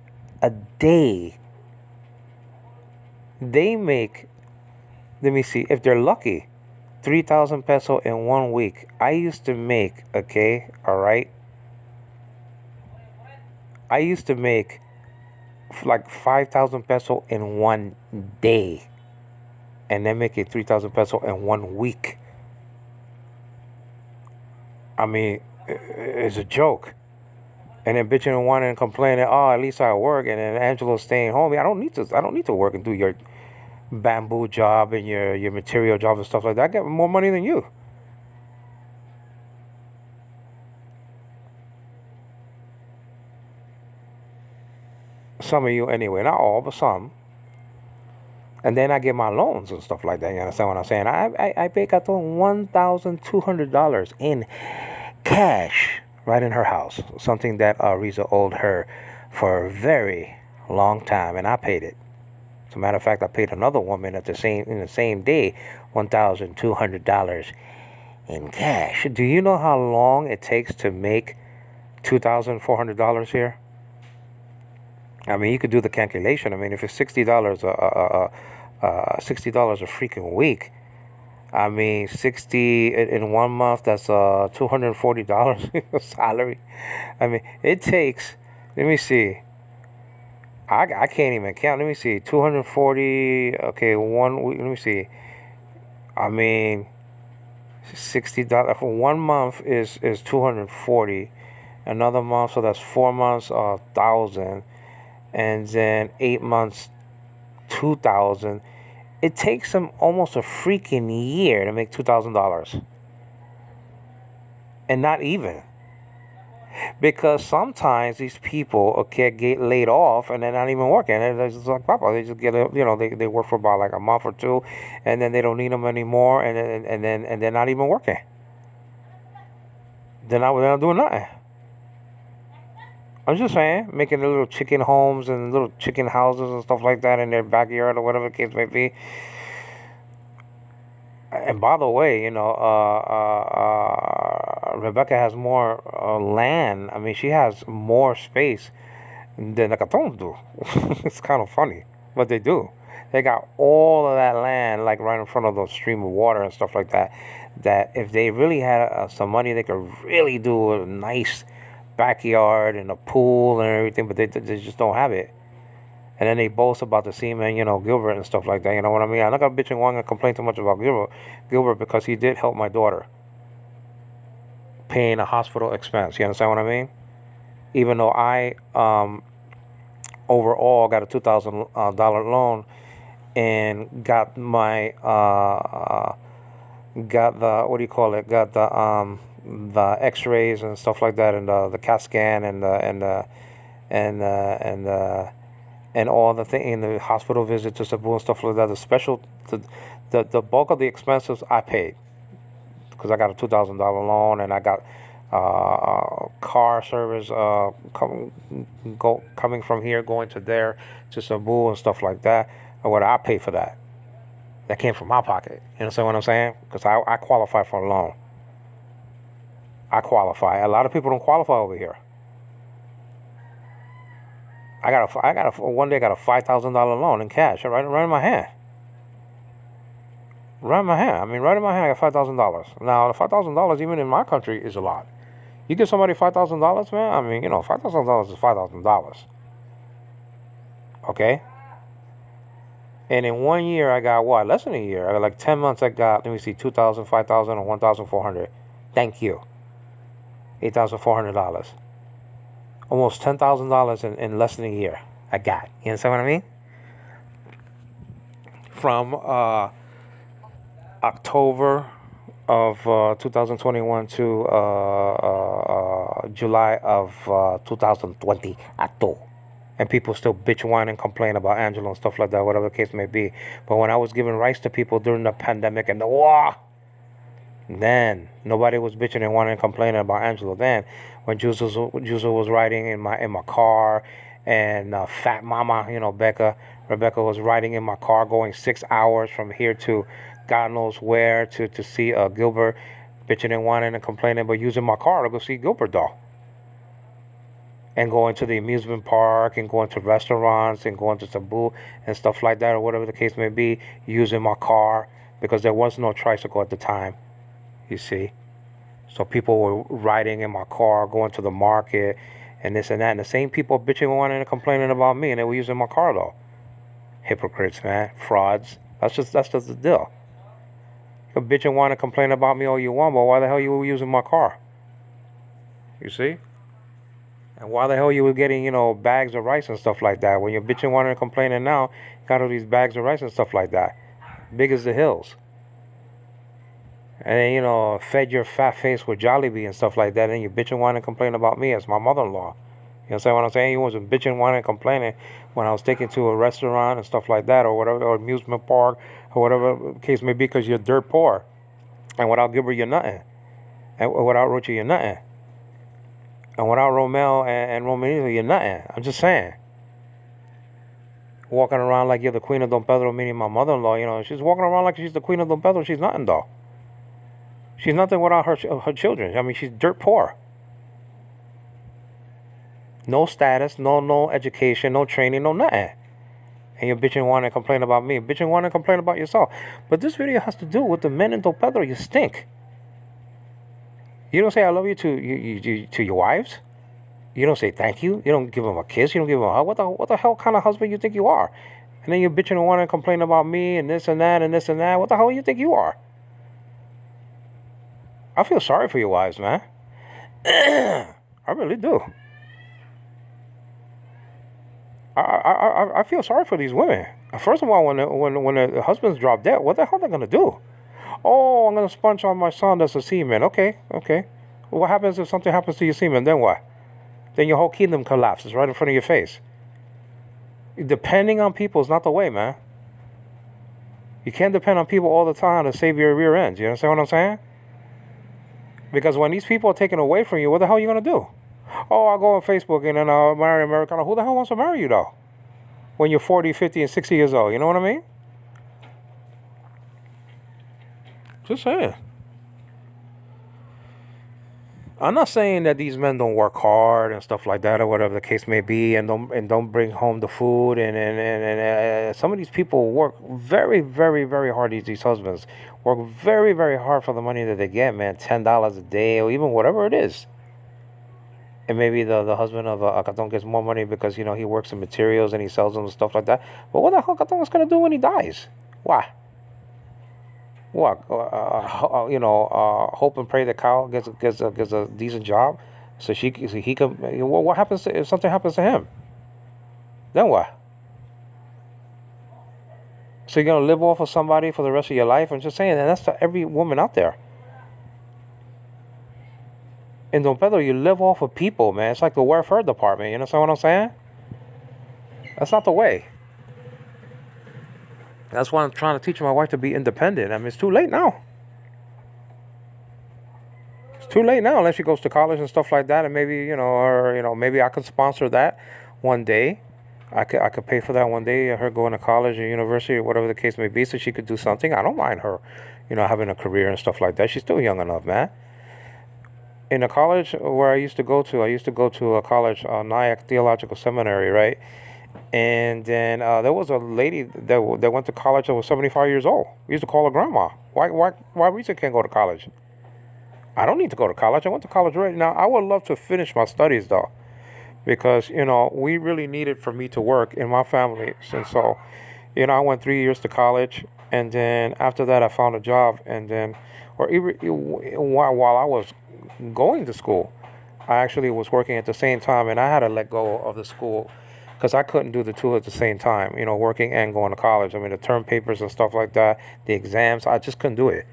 a day. They make, let me see, if they're lucky, 3,000 peso in 1 week. I used to make, okay, all right. I used to make like 5,000 peso in 1 day. And then make it 3,000 peso in 1 week. I mean, it's a joke. And then bitching and whining and complaining, oh, at least I work, and then Angelo's staying home. I don't need to work and do your bamboo job and your material job and stuff like that. I get more money than you. Some of you anyway, not all, but some. And then I get my loans and stuff like that. You understand what I'm saying? I pay Kato $1,200 in cash right in her house. Something that Riza owed her for a very long time, and I paid it. As a matter of fact, I paid another woman in the same day $1,200 in cash. Do you know how long it takes to make $2,400 here? I mean, you could do the calculation. I mean, if it's $60 $60 a freaking week. I mean, 60 in 1 month, that's $240 salary. I mean, it takes, let me see. I can't even count. Let me see. 240, okay, 1 week. Let me see. I mean, $60 for 1 month is 240. Another month, so that's 4 months, 1,000. And then 8 months, 2,000. It takes them almost a freaking year to make $2,000. And not even. Because sometimes these people, okay, get laid off and they're not even working. They're just like Papa. They just get, they work for about like a month or two, and then they don't need them anymore, and they're not even working. They're not doing nothing. I'm just saying, making the little chicken homes and little chicken houses and stuff like that in their backyard or whatever the case may be. And by the way, Rebecca has more land. I mean, she has more space than the Catons do. It's kind of funny, but they do. They got all of that land, like right in front of the stream of water and stuff like that. That if they really had some money, they could really do a nice backyard and a pool and everything. But they just don't have it. And then they boast about the seaman, Gilbert and stuff like that. You know what I mean? I'm not gonna bitch and whine and complain too much about Gilbert because he did help my daughter paying a hospital expense. You understand what I mean? Even though I overall got a $2,000 loan and got my got the what do you call it? Got the X-rays and stuff like that, and the CAT scan and and all the thing in the hospital visit to Cebu and stuff like that. The bulk of the expenses I paid because I got a $2,000 loan and I got car service coming from here going to there to Cebu and stuff like that. Or what I pay for that. That came from my pocket. You understand what I'm saying? Because I qualify for a loan. I qualify. A lot of people don't qualify over here. One day I got a $5,000 loan in cash, right in my hand. Right in my hand. I mean, right in my hand, I got $5,000. Now, the $5,000 even in my country is a lot. You give somebody $5,000, man. I mean, $5,000 is $5,000. Okay. And in 1 year, I got what? Less than a year. I got like 10 months. I got, let me see, 2,000, 5,000, and 1,400. Thank you. $8,400. Almost $10,000 in less than a year. I got. You understand what I mean? From October of 2021 to July of 2020. And people still bitch, whine, and complain about Angelo and stuff like that, whatever the case may be. But when I was giving rights to people during the pandemic and the war, then nobody was bitching and whining and complaining about Angelo. Then when Jesus was riding in my car, and Fat Mama, Rebecca was riding in my car, going 6 hours from here to God knows where to see Gilbert, bitching and whining and complaining, but using my car to go see Gilbert though. And going to the amusement park and going to restaurants and going to Cebu and stuff like that, or whatever the case may be, using my car because there was no tricycle at the time, you see. So people were riding in my car, going to the market and this and that. And the same people bitching and whining and complaining about me, and they were using my car though. Hypocrites, man. Frauds. That's just the deal. You can bitch and whine and complain about me all you want, but why the hell you were using my car? You see? And why the hell you were getting, bags of rice and stuff like that? When you're bitching, whining, and complaining now, you got all these bags of rice and stuff like that. Big as the hills. And then, fed your fat face with Jollibee and stuff like that. And you bitching, whining, and complaining about me as my mother-in-law. You understand what I'm saying? You wasn't bitching, whining, and complaining when I was taken to a restaurant and stuff like that, or whatever, or amusement park, or whatever the case may be, because you're dirt poor. And without Gilbert, you're nothing. And without Rocha, you're nothing. And without Romel and Romanito, you're nothing. I'm just saying. Walking around like you're the queen of Don Pedro, meaning my mother-in-law, she's walking around like she's the queen of Don Pedro. She's nothing, though. She's nothing without her children. I mean, she's dirt poor. No status, no education, no training, no nothing. And you're bitching, whining, and complaining about me. Bitching, whining, and complaining about yourself. But this video has to do with the men in Don Pedro. You stink. You don't say I love you to your wives. You don't say thank you. You don't give them a kiss. You don't give them a hug. What the hell kind of husband you think you are? And then you're bitching and whining and complaining about me and this and that and this and that. What the hell you think you are? I feel sorry for your wives, man. I really do. I feel sorry for these women. First of all, when the husbands drop dead, what the hell are they gonna do? Oh, I'm going to sponge on my son that's a seaman. Okay. What happens if something happens to your seaman? Then what? Then your whole kingdom collapses right in front of your face. Depending on people is not the way, man. You can't depend on people all the time to save your rear ends. You understand what I'm saying? Because when these people are taken away from you, what the hell are you going to do? Oh, I'll go on Facebook and then I'll marry Americana. Who the hell wants to marry you, though? When you're 40, 50, and 60 years old. You know what I mean? Just saying. I'm not saying that these men don't work hard and stuff like that or whatever the case may be, and don't bring home the food and some of these people work very very very hard. These husbands work very very hard for the money that they get, man. $10 a day or even whatever it is. And maybe the husband of Acatón gets more money because he works in materials and he sells them and stuff like that. But what the hell Acatón is gonna do when he dies? Why? What? Hope and pray the cow gets a decent job, so he can. What happens if something happens to him? Then what? So you're gonna live off of somebody for the rest of your life? I'm just saying, and that's to every woman out there. In Don Pedro, you live off of people, man. It's like the welfare department. You understand what I'm saying? That's not the way. That's why I'm trying to teach my wife to be independent. I mean, it's too late now. It's too late now unless she goes to college and stuff like that, and maybe or maybe I could sponsor that one day. I could pay for that one day. Her going to college or university or whatever the case may be, so she could do something. I don't mind her, having a career and stuff like that. She's still young enough, man. In the college where I used to go to a college, Nyack Theological Seminary, right? And then there was a lady that went to college that was 75 years old. We used to call her grandma. Why Rita can't go to college? I don't need to go to college. I went to college right now. I would love to finish my studies though, because we really needed for me to work in my family. And so, I went 3 years to college, and then after that I found a job, and then, or even while I was going to school, I actually was working at the same time, and I had to let go of the school because I couldn't do the two at the same time, working and going to college. I mean, the term papers and stuff like that, the exams, I just couldn't do it.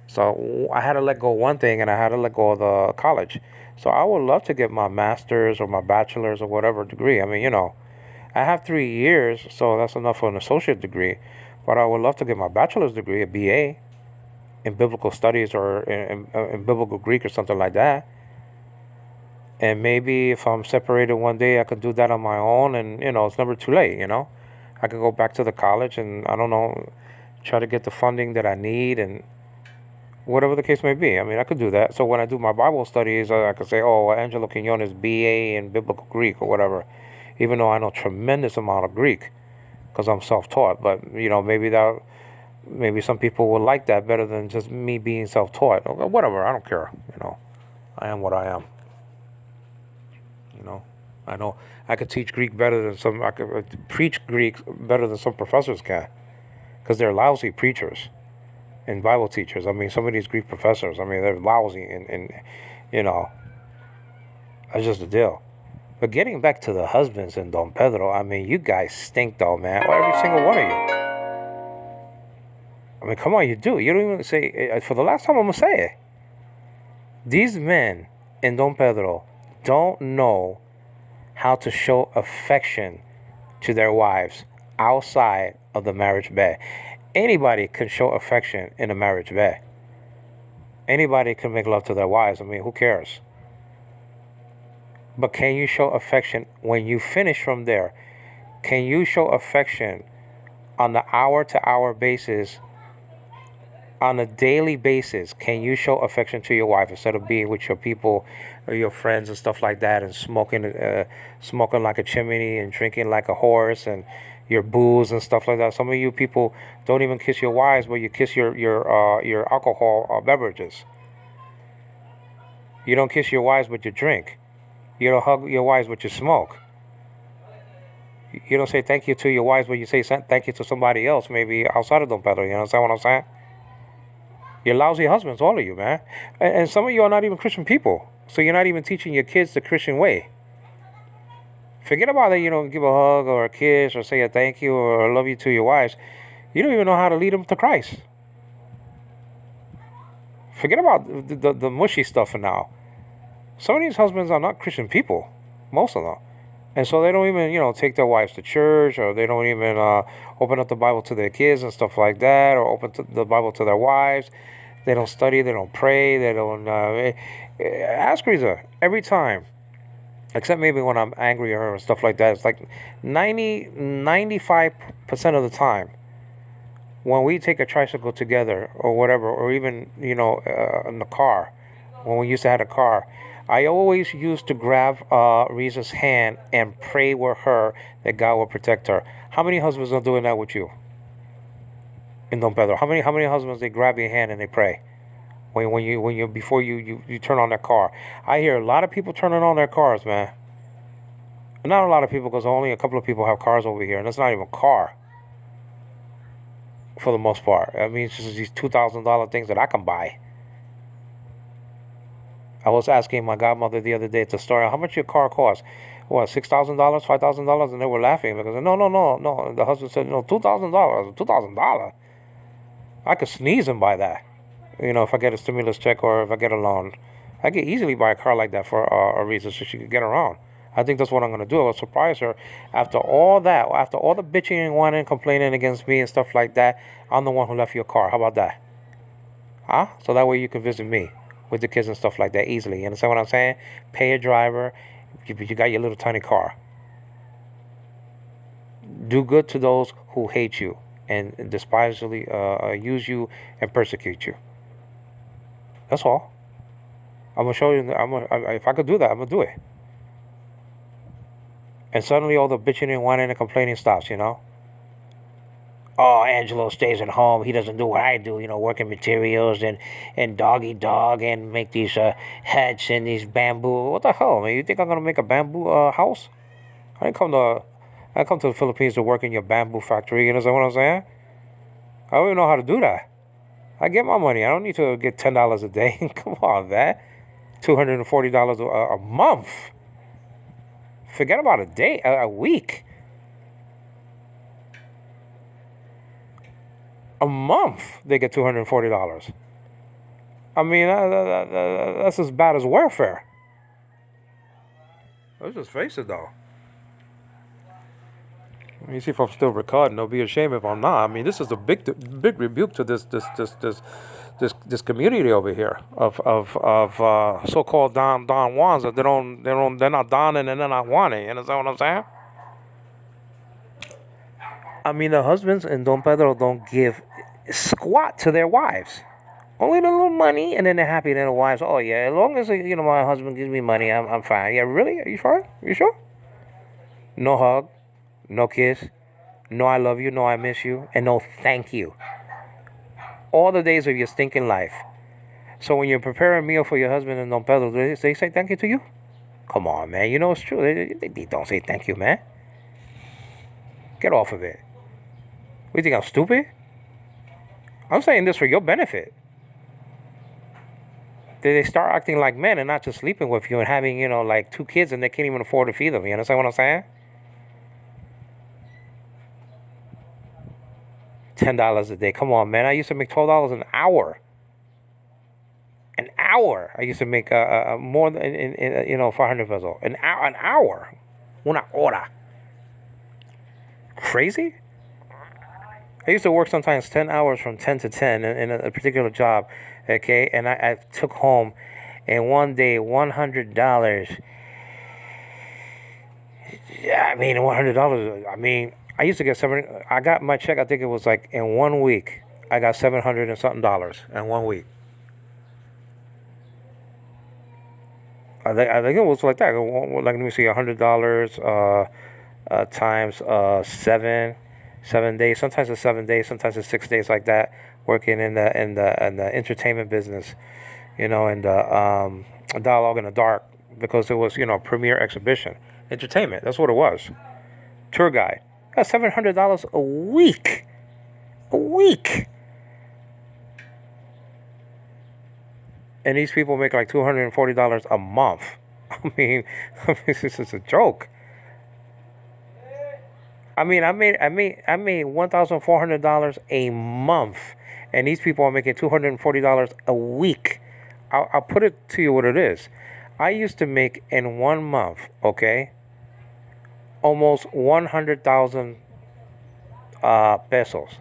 So I had to let go of one thing, and I had to let go of the college. So I would love to get my master's or my bachelor's or whatever degree. I mean, I have 3 years, so that's enough for an associate degree. But I would love to get my bachelor's degree, a BA, in biblical studies or in biblical Greek or something like that. And maybe if I'm separated one day, I could do that on my own, and it's never too late. I could go back to the college and, I don't know, try to get the funding that I need and whatever the case may be. I mean, I could do that. So when I do my Bible studies, I could say, oh, Angelo Quinones BA in biblical Greek or whatever, even though I know tremendous amount of Greek because I'm self-taught. But maybe some people will like that better than just me being self-taught. Or whatever, I don't care. I am what I am. I know I could teach Greek better than some. I could preach Greek better than some professors can, because they're lousy preachers and Bible teachers. I mean, some of these Greek professors, I mean, they're lousy, and that's just the deal. But getting back to the husbands in Don Pedro, I mean, you guys stink though, man. Well, every single one of you. I mean, come on, you do. You don't even say. For the last time, I'm gonna say it. These men in Don Pedro don't know how to show affection to their wives outside of the marriage bed. Anybody can show affection in a marriage bed. Anybody can make love to their wives. I mean, who cares? But can you show affection when you finish from there? Can you show affection on the hour-to-hour basis, on a daily basis? Can you show affection to your wife instead of being with your people or your friends and stuff like that, and smoking like a chimney and drinking like a horse and your booze and stuff like that? Some of you people don't even kiss your wives, but you kiss your alcohol beverages. You don't kiss your wives, but you drink. You don't hug your wives, but you smoke. You don't say thank you to your wives, but you say thank you to somebody else, maybe outside of Don Pedro. You understand what I'm saying? You're lousy husbands, all of you, man. And some of you are not even Christian people. So you're not even teaching your kids the Christian way. Forget about that you don't give a hug or a kiss or say a thank you or love you to your wives. You don't even know how to lead them to Christ. Forget about the mushy stuff for now. Some of these husbands are not Christian people. Most of them. And so they don't even, take their wives to church, or they don't even open up the Bible to their kids and stuff like that, or open the Bible to their wives. They don't study, they don't pray, they don't... ask Rita every time, except maybe when I'm angry at her and stuff like that. It's like 95% of the time, when we take a tricycle together or whatever, or even in the car, when we used to have a car, I always used to grab Riza's hand and pray with her that God will protect her. How many husbands are doing that with you in Don Pedro? How many husbands they grab your hand and they pray when you before you turn on that car? I hear a lot of people turning on their cars, man. Not a lot of people, because only a couple of people have cars over here, and it's not even a car for the most part. I mean, it's just these $2,000 things that I can buy. I was asking my godmother the other day at the store, how much your car cost? What, $6,000, $5,000? And they were laughing because no, no, no, no. The husband said, no, $2,000, $2,000. I could sneeze and buy that. If I get a stimulus check or if I get a loan, I could easily buy a car like that for a reason so she could get around. I think that's what I'm gonna do. I'll surprise her after all that, after all the bitching and whining, complaining against me and stuff like that. I'm the one who left your car. How about that? Huh? So that way you can visit me with the kids and stuff like that easily. You understand what I'm saying? Pay a driver. You got your little tiny car. Do good to those who hate you and despisefully use you and persecute you. That's all. I'm gonna show you. If I could do that, I'm gonna do it. And suddenly all the bitching and whining and complaining stops. Oh, Angelo stays at home. He doesn't do what I do, working materials and doggy dog and make these hats and these bamboo. What the hell, man? You think I'm gonna make a bamboo house? I didn't come to I come to the Philippines to work in your bamboo factory. You know what I'm saying? I don't even know how to do that. I get my money. I don't need to get $10 a day. Come on, man. $240 a month. Forget about a day, a week. A month, they get $240. I mean, that's as bad as welfare. Let's just face it, though. Let me see if I'm still recording. Don't be ashamed if I'm not. I mean, this is a big rebuke to this community over here of so-called Don Juans that they're not donning and they're not wanting. You understand what I'm saying? I mean, the husbands in Don Pedro don't give squat to their wives. Only the little money, and then they're happy. Then the wives, oh yeah, as long as my husband gives me money, I'm fine. Yeah, really? Are you sure? You sure? No hug, no kiss, no I love you, no I miss you, and no thank you. All the days of your stinking life. So when you prepare a meal for your husband in Don Pedro, they say thank you to you? Come on, man. You know it's true. They don't say thank you, man. Get off of it. What, you think I'm stupid? I'm saying this for your benefit. They start acting like men and not just sleeping with you and having, like 2 kids and they can't even afford to feed them. You understand what I'm saying? $10 a day. Come on, man. I used to make $12 an hour. An hour. I used to make more than 400 pesos. An hour. Una hora. Crazy? I used to work sometimes 10 hours from 10 to 10 in a particular job, okay? And I took home, and one day, $100. Yeah, I mean, $100. I mean, I used to get I got my check, I think it was like in 1 week, I got $700 and something in 1 week. I think it was like that. Like, let me see, $100 times 7 days. Sometimes it's 7 days. Sometimes it's 6 days, like that. Working in the entertainment business, and Dialogue in the Dark, because it was premiere exhibition, entertainment. That's what it was. Tour guide. Got $700 a week. A week. And these people make like $240 a month. I mean, this is a joke. I mean, I made $1,400 a month, and these people are making $240 a week. I'll put it to you what it is. I used to make in 1 month, okay, almost 100,000 pesos.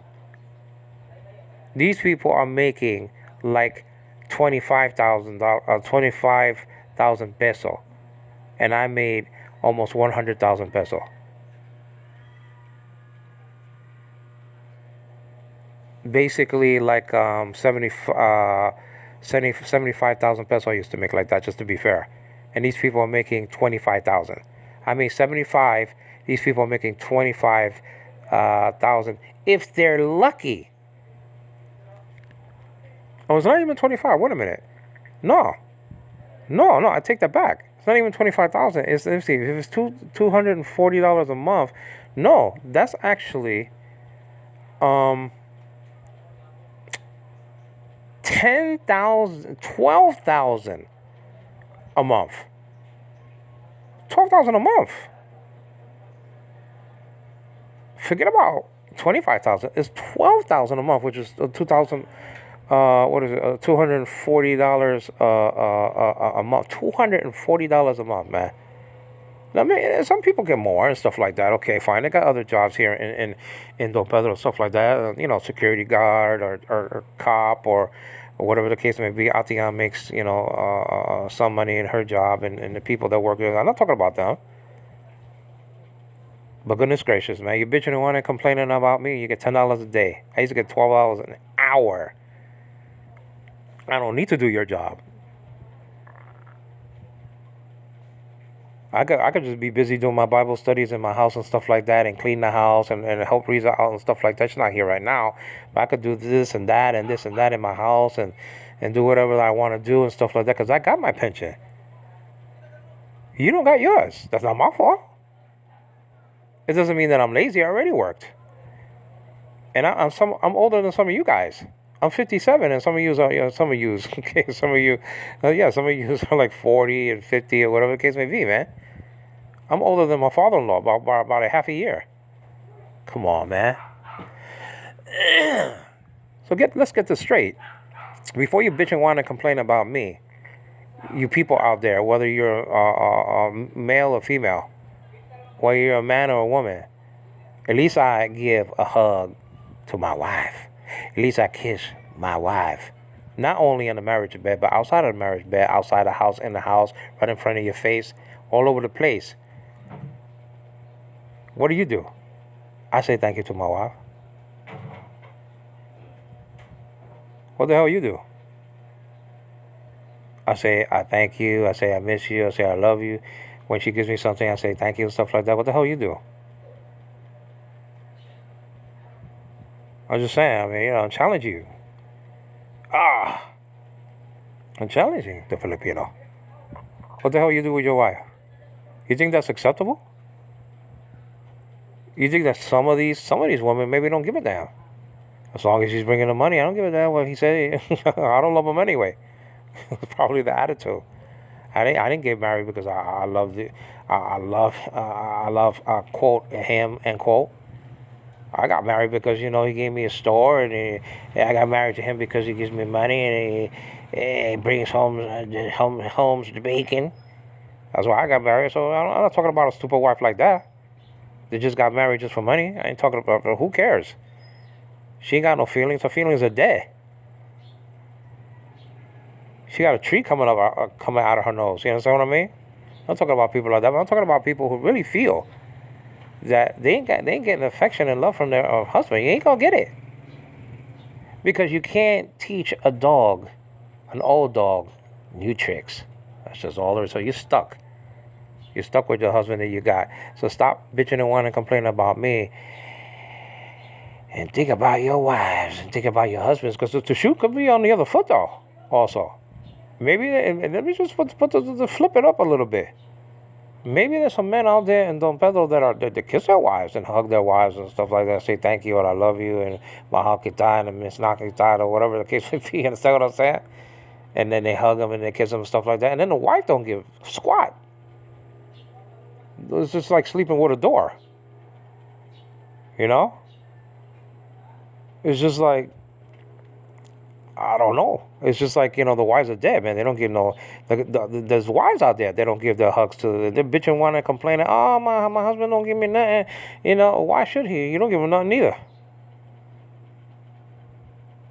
These people are making like 25,000 peso, and I made almost 100,000 peso. basically like 75,000 pesos I used to make like that, just to be fair. And these people are making 25,000. I mean 75. These people are making 25,000 if they're lucky. Oh, it's not even 25. Wait a minute. No, no. I take that back. It's not even 25,000. It's, let's see, if it's $240 a month. No, that's actually um 10,000, 12,000 a month. 12,000 a month. Forget about 25,000. It's 12,000 a month, which is 2,000. What is it? $240 a month. $240 a month, man. I mean, some people get more and stuff like that. Okay, fine. They got other jobs here in Don Pedro, stuff like that. Security guard or cop or whatever the case may be. Atiana makes some money in her job, and the people that work there. I'm not talking about them. But goodness gracious, man, you're bitching and whining, complaining about me. You get $10 a day. I used to get $12 an hour. I don't need to do your job. I could just be busy doing my Bible studies in my house and stuff like that, and clean the house and help Reza out and stuff like that. She's not here right now, but I could do this and that and this and that in my house and do whatever I want to do and stuff like that, because I got my pension. You don't got yours. That's not my fault. It doesn't mean that I'm lazy. I already worked, and I'm older than some of you guys. I'm 57, and some of you are, some of you, okay, some of you, some of you are like 40 and 50 or whatever the case may be, man. I'm older than my father-in-law about a half a year. Come on, man. So let's get this straight. Before you bitch and whine and complain about me, you people out there, whether you're a male or female, whether you're a man or a woman, at least I give a hug to my wife. At least I kiss my wife. Not only in the marriage bed, but outside of the marriage bed, outside the house, in the house, right in front of your face, all over the place. What do? I say thank you to my wife. What the hell you do? I say I thank you. I say I miss you. I say I love you. When she gives me something, I say thank you and stuff like that. What the hell you do? I'm just saying. I mean, I'm challenging you. I'm challenging the Filipino. What the hell you do with your wife? You think that's acceptable? You think that some of these women maybe don't give a damn? As long as she's bringing the money, I don't give a damn what he said. I don't love him anyway. It's probably the attitude. I didn't get married because I loved it. I love quote him and quote. I got married because he gave me a store, and I got married to him because he gives me money, and he brings home the bacon. That's why I got married. So I'm not talking about a stupid wife like that. They just got married just for money. I ain't talking about, who cares? She ain't got no feelings. Her feelings are dead. She got a tree coming out of her nose. You understand what I mean? I'm talking about people like that. But I'm talking about people who really feel that they ain't getting affection and love from their husband. You ain't gonna get it, because you can't teach a dog, an old dog, new tricks. That's just all there is. So you're stuck. You're stuck with your husband that you got. So stop bitching and whining and complaining about me, and think about your wives and think about your husbands, because the shoe could be on the other foot though. Also, maybe and let me just put the flip it up a little bit. Maybe there's some men out there in Don Pedro that kiss their wives and hug their wives and stuff like that. Say thank you and I love you and mahal kita and miss kita or whatever the case may be. You understand what I'm saying? And then they hug them and they kiss them and stuff like that. And then the wife don't give squat. It's just like sleeping with a door. You know? It's just like, I don't know. It's just like, the wives are dead, man. They don't give no... There's wives out there. They don't give their hugs to... They're bitching, whining, complaining. Oh, my husband don't give me nothing. Why should he? You don't give him nothing either.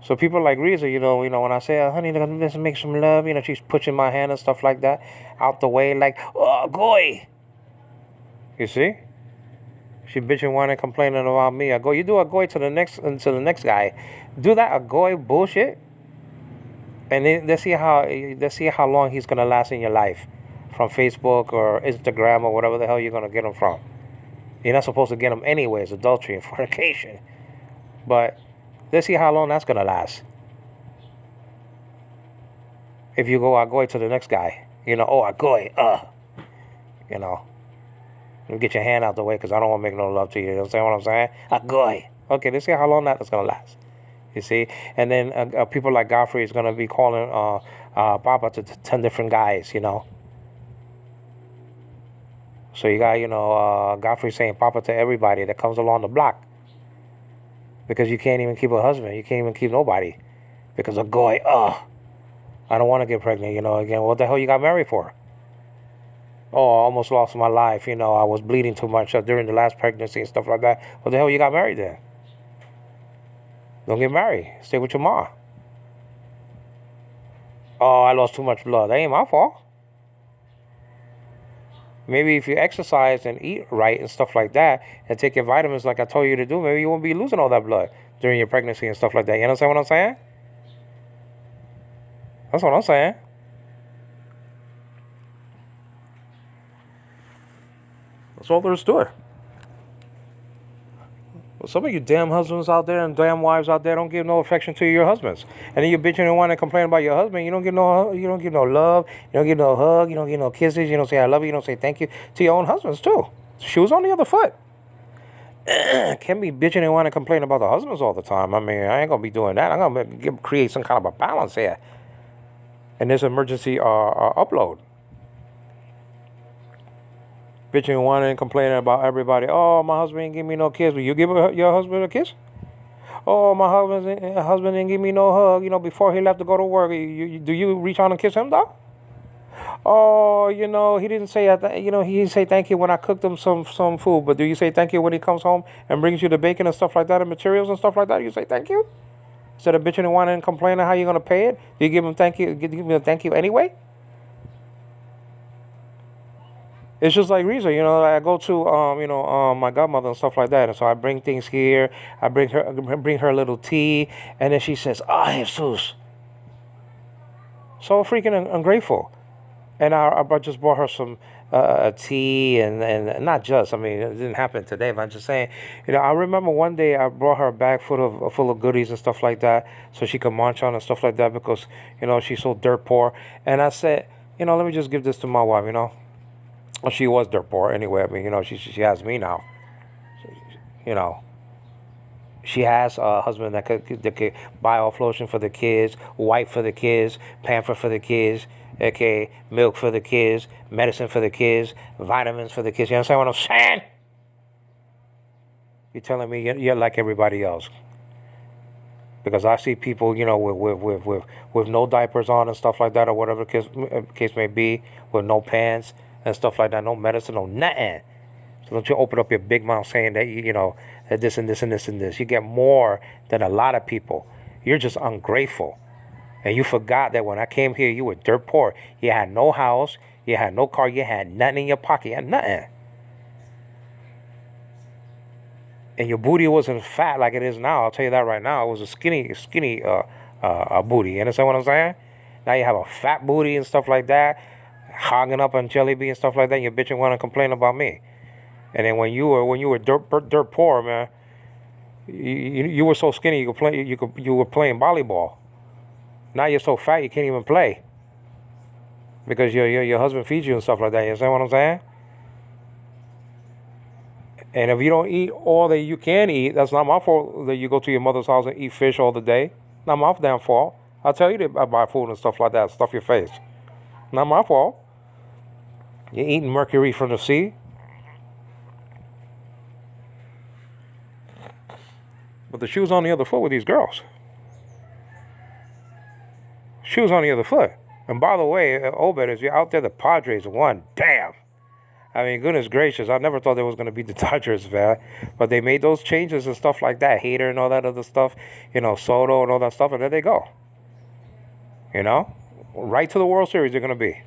So people like Reza, when I say, honey, let's make some love, she's pushing my hand and stuff like that out the way, like, oh, goy. You see? She bitching, whining, complaining about me. I go, you do a goy to the next guy. Do that a goy bullshit, and then let's see how long he's gonna last in your life, from Facebook or Instagram or whatever the hell you're gonna get him from. You're not supposed to get him anyways, adultery and fornication. But let's see how long that's gonna last. If you go agoy to the next guy, agoy, you know, you get your hand out the way because I don't want to make no love to you. You understand what I'm saying? Agoy. Okay, let's see how long that's gonna last. You see, and then people like Godfrey is gonna be calling Papa to 10 different guys. So you got Godfrey saying Papa to everybody that comes along the block, because you can't even keep a husband. You can't even keep nobody because of goy. I don't want to get pregnant. Again, what the hell you got married for? Oh, I almost lost my life. I was bleeding too much during the last pregnancy and stuff like that. What the hell you got married then? Don't get married. Stay with your mom. Oh, I lost too much blood. That ain't my fault. Maybe if you exercise and eat right and stuff like that, and take your vitamins like I told you to do, maybe you won't be losing all that blood during your pregnancy and stuff like that. You understand what I'm saying? That's what I'm saying. That's all there is to it. Well, some of you damn husbands out there and damn wives out there don't give no affection to your husbands, and then you're bitching and whining and complaining about your husband. You don't give no love, you don't give no hug, you don't give no kisses, you don't say I love you, you don't say thank you to your own husbands too. Shoes on the other foot. Can't be bitching and whining and complaining about the husbands all the time. I mean, I ain't gonna be doing that. I'm gonna create some kind of a balance here in this emergency upload. Bitching and whining and complaining about everybody. Oh, my husband ain't give me no kiss. Will you give your husband a kiss? Oh, my husband didn't give me no hug. Before he left to go to work. Do you reach out and kiss him, though? Oh, he didn't say he didn't say thank you when I cooked him some food. But do you say thank you when he comes home and brings you the bacon and stuff like that and materials and stuff like that? You say thank you instead of bitching and whining and complaining how you're gonna pay it. Do you give him thank you? Give him a thank you anyway? It's just like Reza, I go to, my godmother and stuff like that. And so I bring things here. I bring her a little tea. And then she says, Jesus. So freaking ungrateful. And I just brought her some tea and not just, I mean, it didn't happen today, but I'm just saying, I remember one day I brought her a bag full of goodies and stuff like that so she could munch on and stuff like that because, she's so dirt poor. And I said, let me just give this to my wife, Well, she was dirt poor anyway. I mean, she has me now. She has a husband that could buy off lotion for the kids, wipe for the kids, pamper for the kids, okay, milk for the kids, medicine for the kids, vitamins for the kids. You understand what I'm saying? You're telling me you're like everybody else. Because I see people, with no diapers on and stuff like that, or whatever the case may be, with no pants and stuff like that, no medicine, no nothing. So don't you open up your big mouth saying that, that this and this and this and this. You get more than a lot of people. You're just ungrateful. And you forgot that when I came here, you were dirt poor. You had no house, you had no car, you had nothing in your pocket, you had nothing. And your booty wasn't fat like it is now. I'll tell you that right now. It was a skinny booty. You understand what I'm saying? Now you have a fat booty and stuff like that, hogging up on jelly bean and stuff like that. And you're bitching, want to complain about me. And then when you were dirt poor, man, you were so skinny you were playing volleyball. Now you're so fat you can't even play because your husband feeds you and stuff like that. You understand what I'm saying? And if you don't eat all that you can eat, that's not my fault that you go to your mother's house and eat fish all the day. Not my damn fault. I'll tell you to buy food and stuff like that. Stuff your face. Not my fault. You're eating mercury from the sea. But the shoe's on the other foot with these girls. Shoes on the other foot. And by the way, Obed, if you're out there, the Padres won. Damn. I mean, goodness gracious, I never thought there was going to be the Dodgers, man. But they made those changes and stuff like that. Hater and all that other stuff. Soto and all that stuff. And there they go. Right to the World Series they're going to be.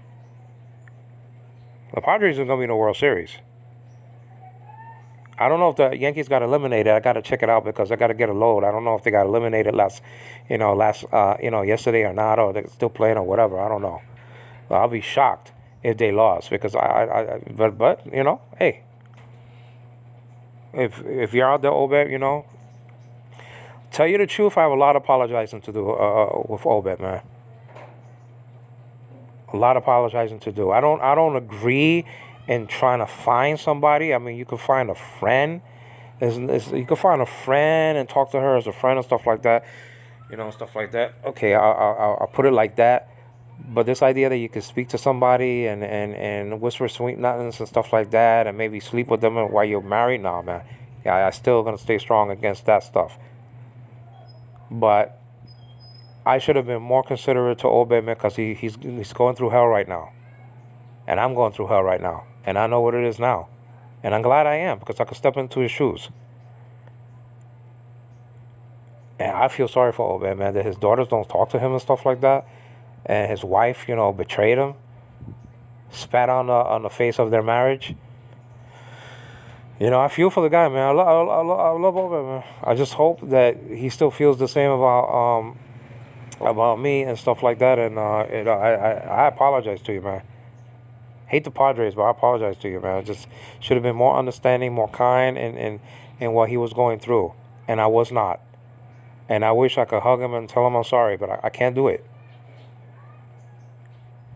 The Padres are going to be in the World Series. I don't know if the Yankees got eliminated. I got to check it out because I got to get a load. I don't know if they got eliminated yesterday or not, or they're still playing or whatever. I don't know. Well, I'll be shocked if they lost because but hey, if you're out there, Obed, tell you the truth, I have a lot of apologizing to do with Obed, man. A lot of apologizing to do. I don't agree in trying to find somebody. I mean, you can find a friend. You can find a friend and talk to her as a friend and stuff like that. Stuff like that. Okay, I'll put it like that. But this idea that you can speak to somebody and whisper sweet nothings and stuff like that and maybe sleep with them while you're married, nah, man. Yeah, I still gonna stay strong against that stuff. But I should have been more considerate to Obed, man, because he's going through hell right now. And I'm going through hell right now. And I know what it is now. And I'm glad I am because I could step into his shoes. And I feel sorry for Obed, man, that his daughters don't talk to him and stuff like that. And his wife, betrayed him, spat on the face of their marriage. I feel for the guy, man. I love Obed, man. I just hope that he still feels the same about me and stuff like that. And I apologize to you, man. Hate the Padres, but I apologize to you, man. I just should have been more understanding, more kind in what he was going through, and I was not. And I wish I could hug him and tell him I'm sorry, but I can't do it.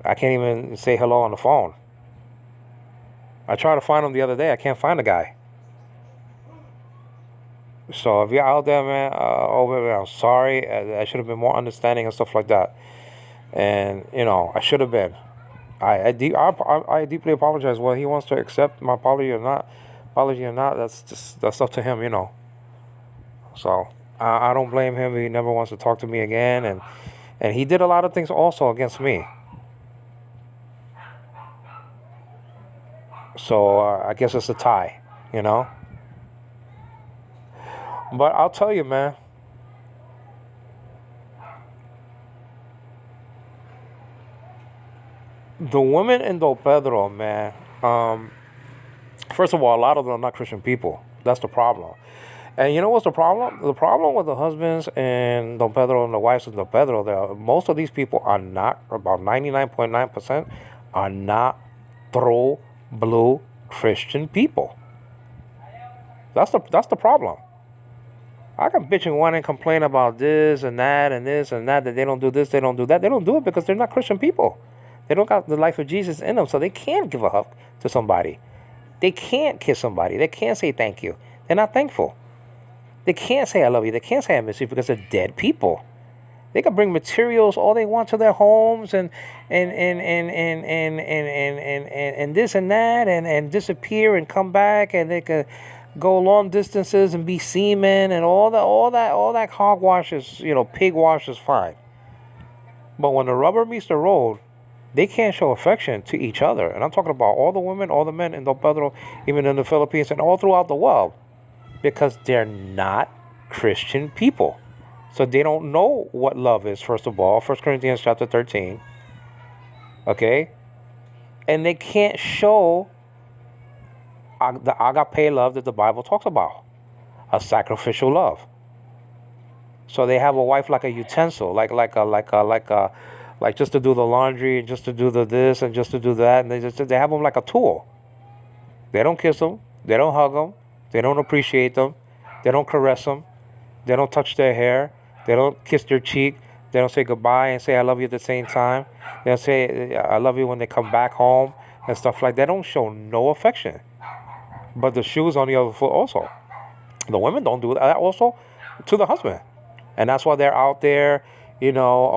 I can't even say hello on the phone. I tried to find him the other day. I can't find the guy. So if you're out there, man, I'm sorry. I should have been more understanding and stuff like that. And I should have been. I deeply apologize. Whether he wants to accept my apology or not, that's up to him. So I don't blame him. He never wants to talk to me again, and he did a lot of things also against me. So I guess it's a tie, But I'll tell you, man. The women in Don Pedro, man. First of all, a lot of them are not Christian people. That's the problem. And you know what's the problem? The problem with the husbands in Don Pedro and the wives in Don Pedro, most of these people are not, about 99.9%, are not true blue Christian people. That's the problem. I can bitch and whine and complain about this and that and this and that they don't do this, they don't do that. They don't do it because they're not Christian people. They don't got the life of Jesus in them, so they can't give a hug to somebody. They can't kiss somebody. They can't say thank you. They're not thankful. They can't say I love you. They can't say I miss you because they're dead people. They can bring materials all they want to their homes and this and that and disappear and come back, and they can go long distances and be seamen and all that hogwash is, pig wash is fine. But when the rubber meets the road, they can't show affection to each other. And I'm talking about all the women, all the men in Don Pedro, even in the Philippines and all throughout the world, because they're not Christian people. So they don't know what love is, first of all. 1 Corinthians chapter 13. Okay? And they can't show the agape love that the Bible talks about. A sacrificial love. So they have a wife like a utensil, like just to do the laundry and just to do the this and just to do that. And they have them like a tool. They don't kiss them. They don't hug them. They don't appreciate them. They don't caress them. They don't touch their hair. They don't kiss their cheek. They don't say goodbye and say I love you at the same time. They don't say I love you when they come back home and stuff like that. They don't show no affection. But the shoe's on the other foot also. The women don't do that also to the husband. And that's why they're out there,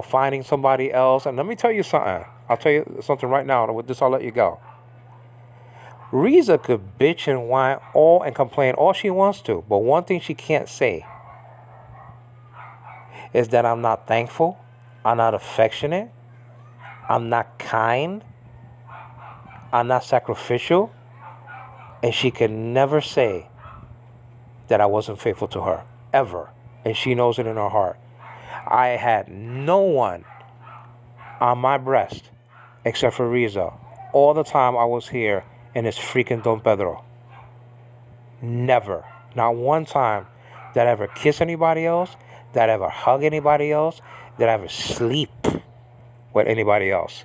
finding somebody else. And let me tell you something. I'll tell you something right now. And with this, I'll let you go. Riza could bitch and whine and complain all she wants to. But one thing she can't say is that I'm not thankful. I'm not affectionate. I'm not kind. I'm not sacrificial. And she can never say that I wasn't faithful to her. Ever. And she knows it in her heart. I had no one on my breast except for Riza all the time I was here in this freaking Don Pedro. Never. Not one time did I ever kiss anybody else, did I ever hug anybody else, did I ever sleep with anybody else.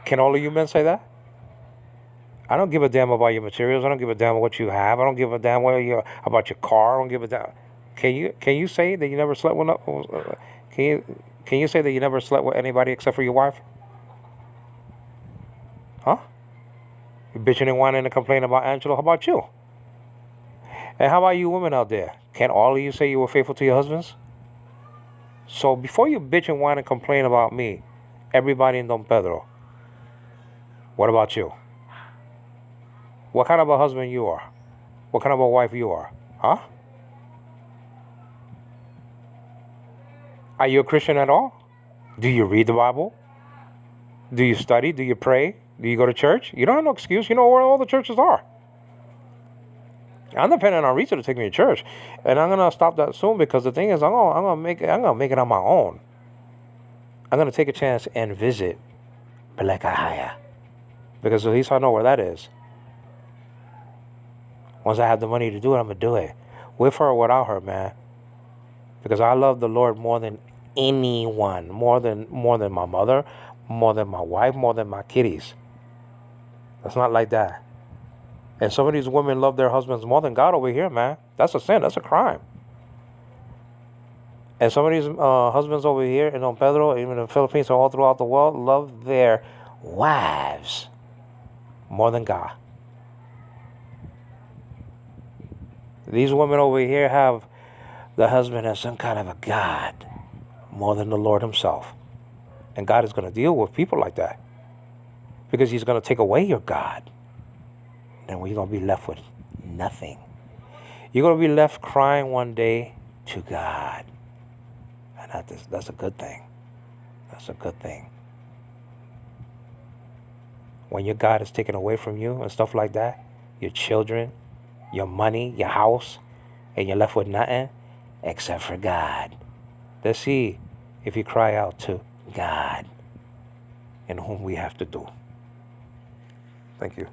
Can all of you men say that? I don't give a damn about your materials. I don't give a damn what you have. I don't give a damn about your car. I don't give a damn. Can you say that you never slept with? Can you say that you never slept with anybody except for your wife? Huh? You bitching and whining and complaining about Angelo. How about you? And how about you women out there? Can all of you say you were faithful to your husbands? So before you bitch and whine and complain about me, everybody in Don Pedro, what about you? What kind of a husband you are? What kind of a wife you are? Huh? Are you a Christian at all? Do you read the Bible? Do you study? Do you pray? Do you go to church? You don't have no excuse. You know where all the churches are. I'm depending on Rita to take me to church, and I'm gonna stop that soon because the thing is, I'm gonna make it on my own. I'm gonna take a chance and visit Belekahaya because at least I know where that is. Once I have the money to do it, I'm gonna do it, with her or without her, man. Because I love the Lord more than anyone, more than my mother, more than my wife, more than my kitties. It's not like that. And some of these women love their husbands more than God over here, man. That's a sin. That's a crime. And some of these husbands over here in Don Pedro, even in the Philippines, and all throughout the world, love their wives more than God. These women over here have the husband as some kind of a god more than the Lord himself. And God is going to deal with people like that because he's going to take away your God. And you're going to be left with nothing. You're going to be left crying one day to God. And that's a good thing. That's a good thing. When your God is taken away from you and stuff like that, your children, your money, your house, and you're left with nothing except for God. Let's see if you cry out to God, in whom we have to do. Thank you.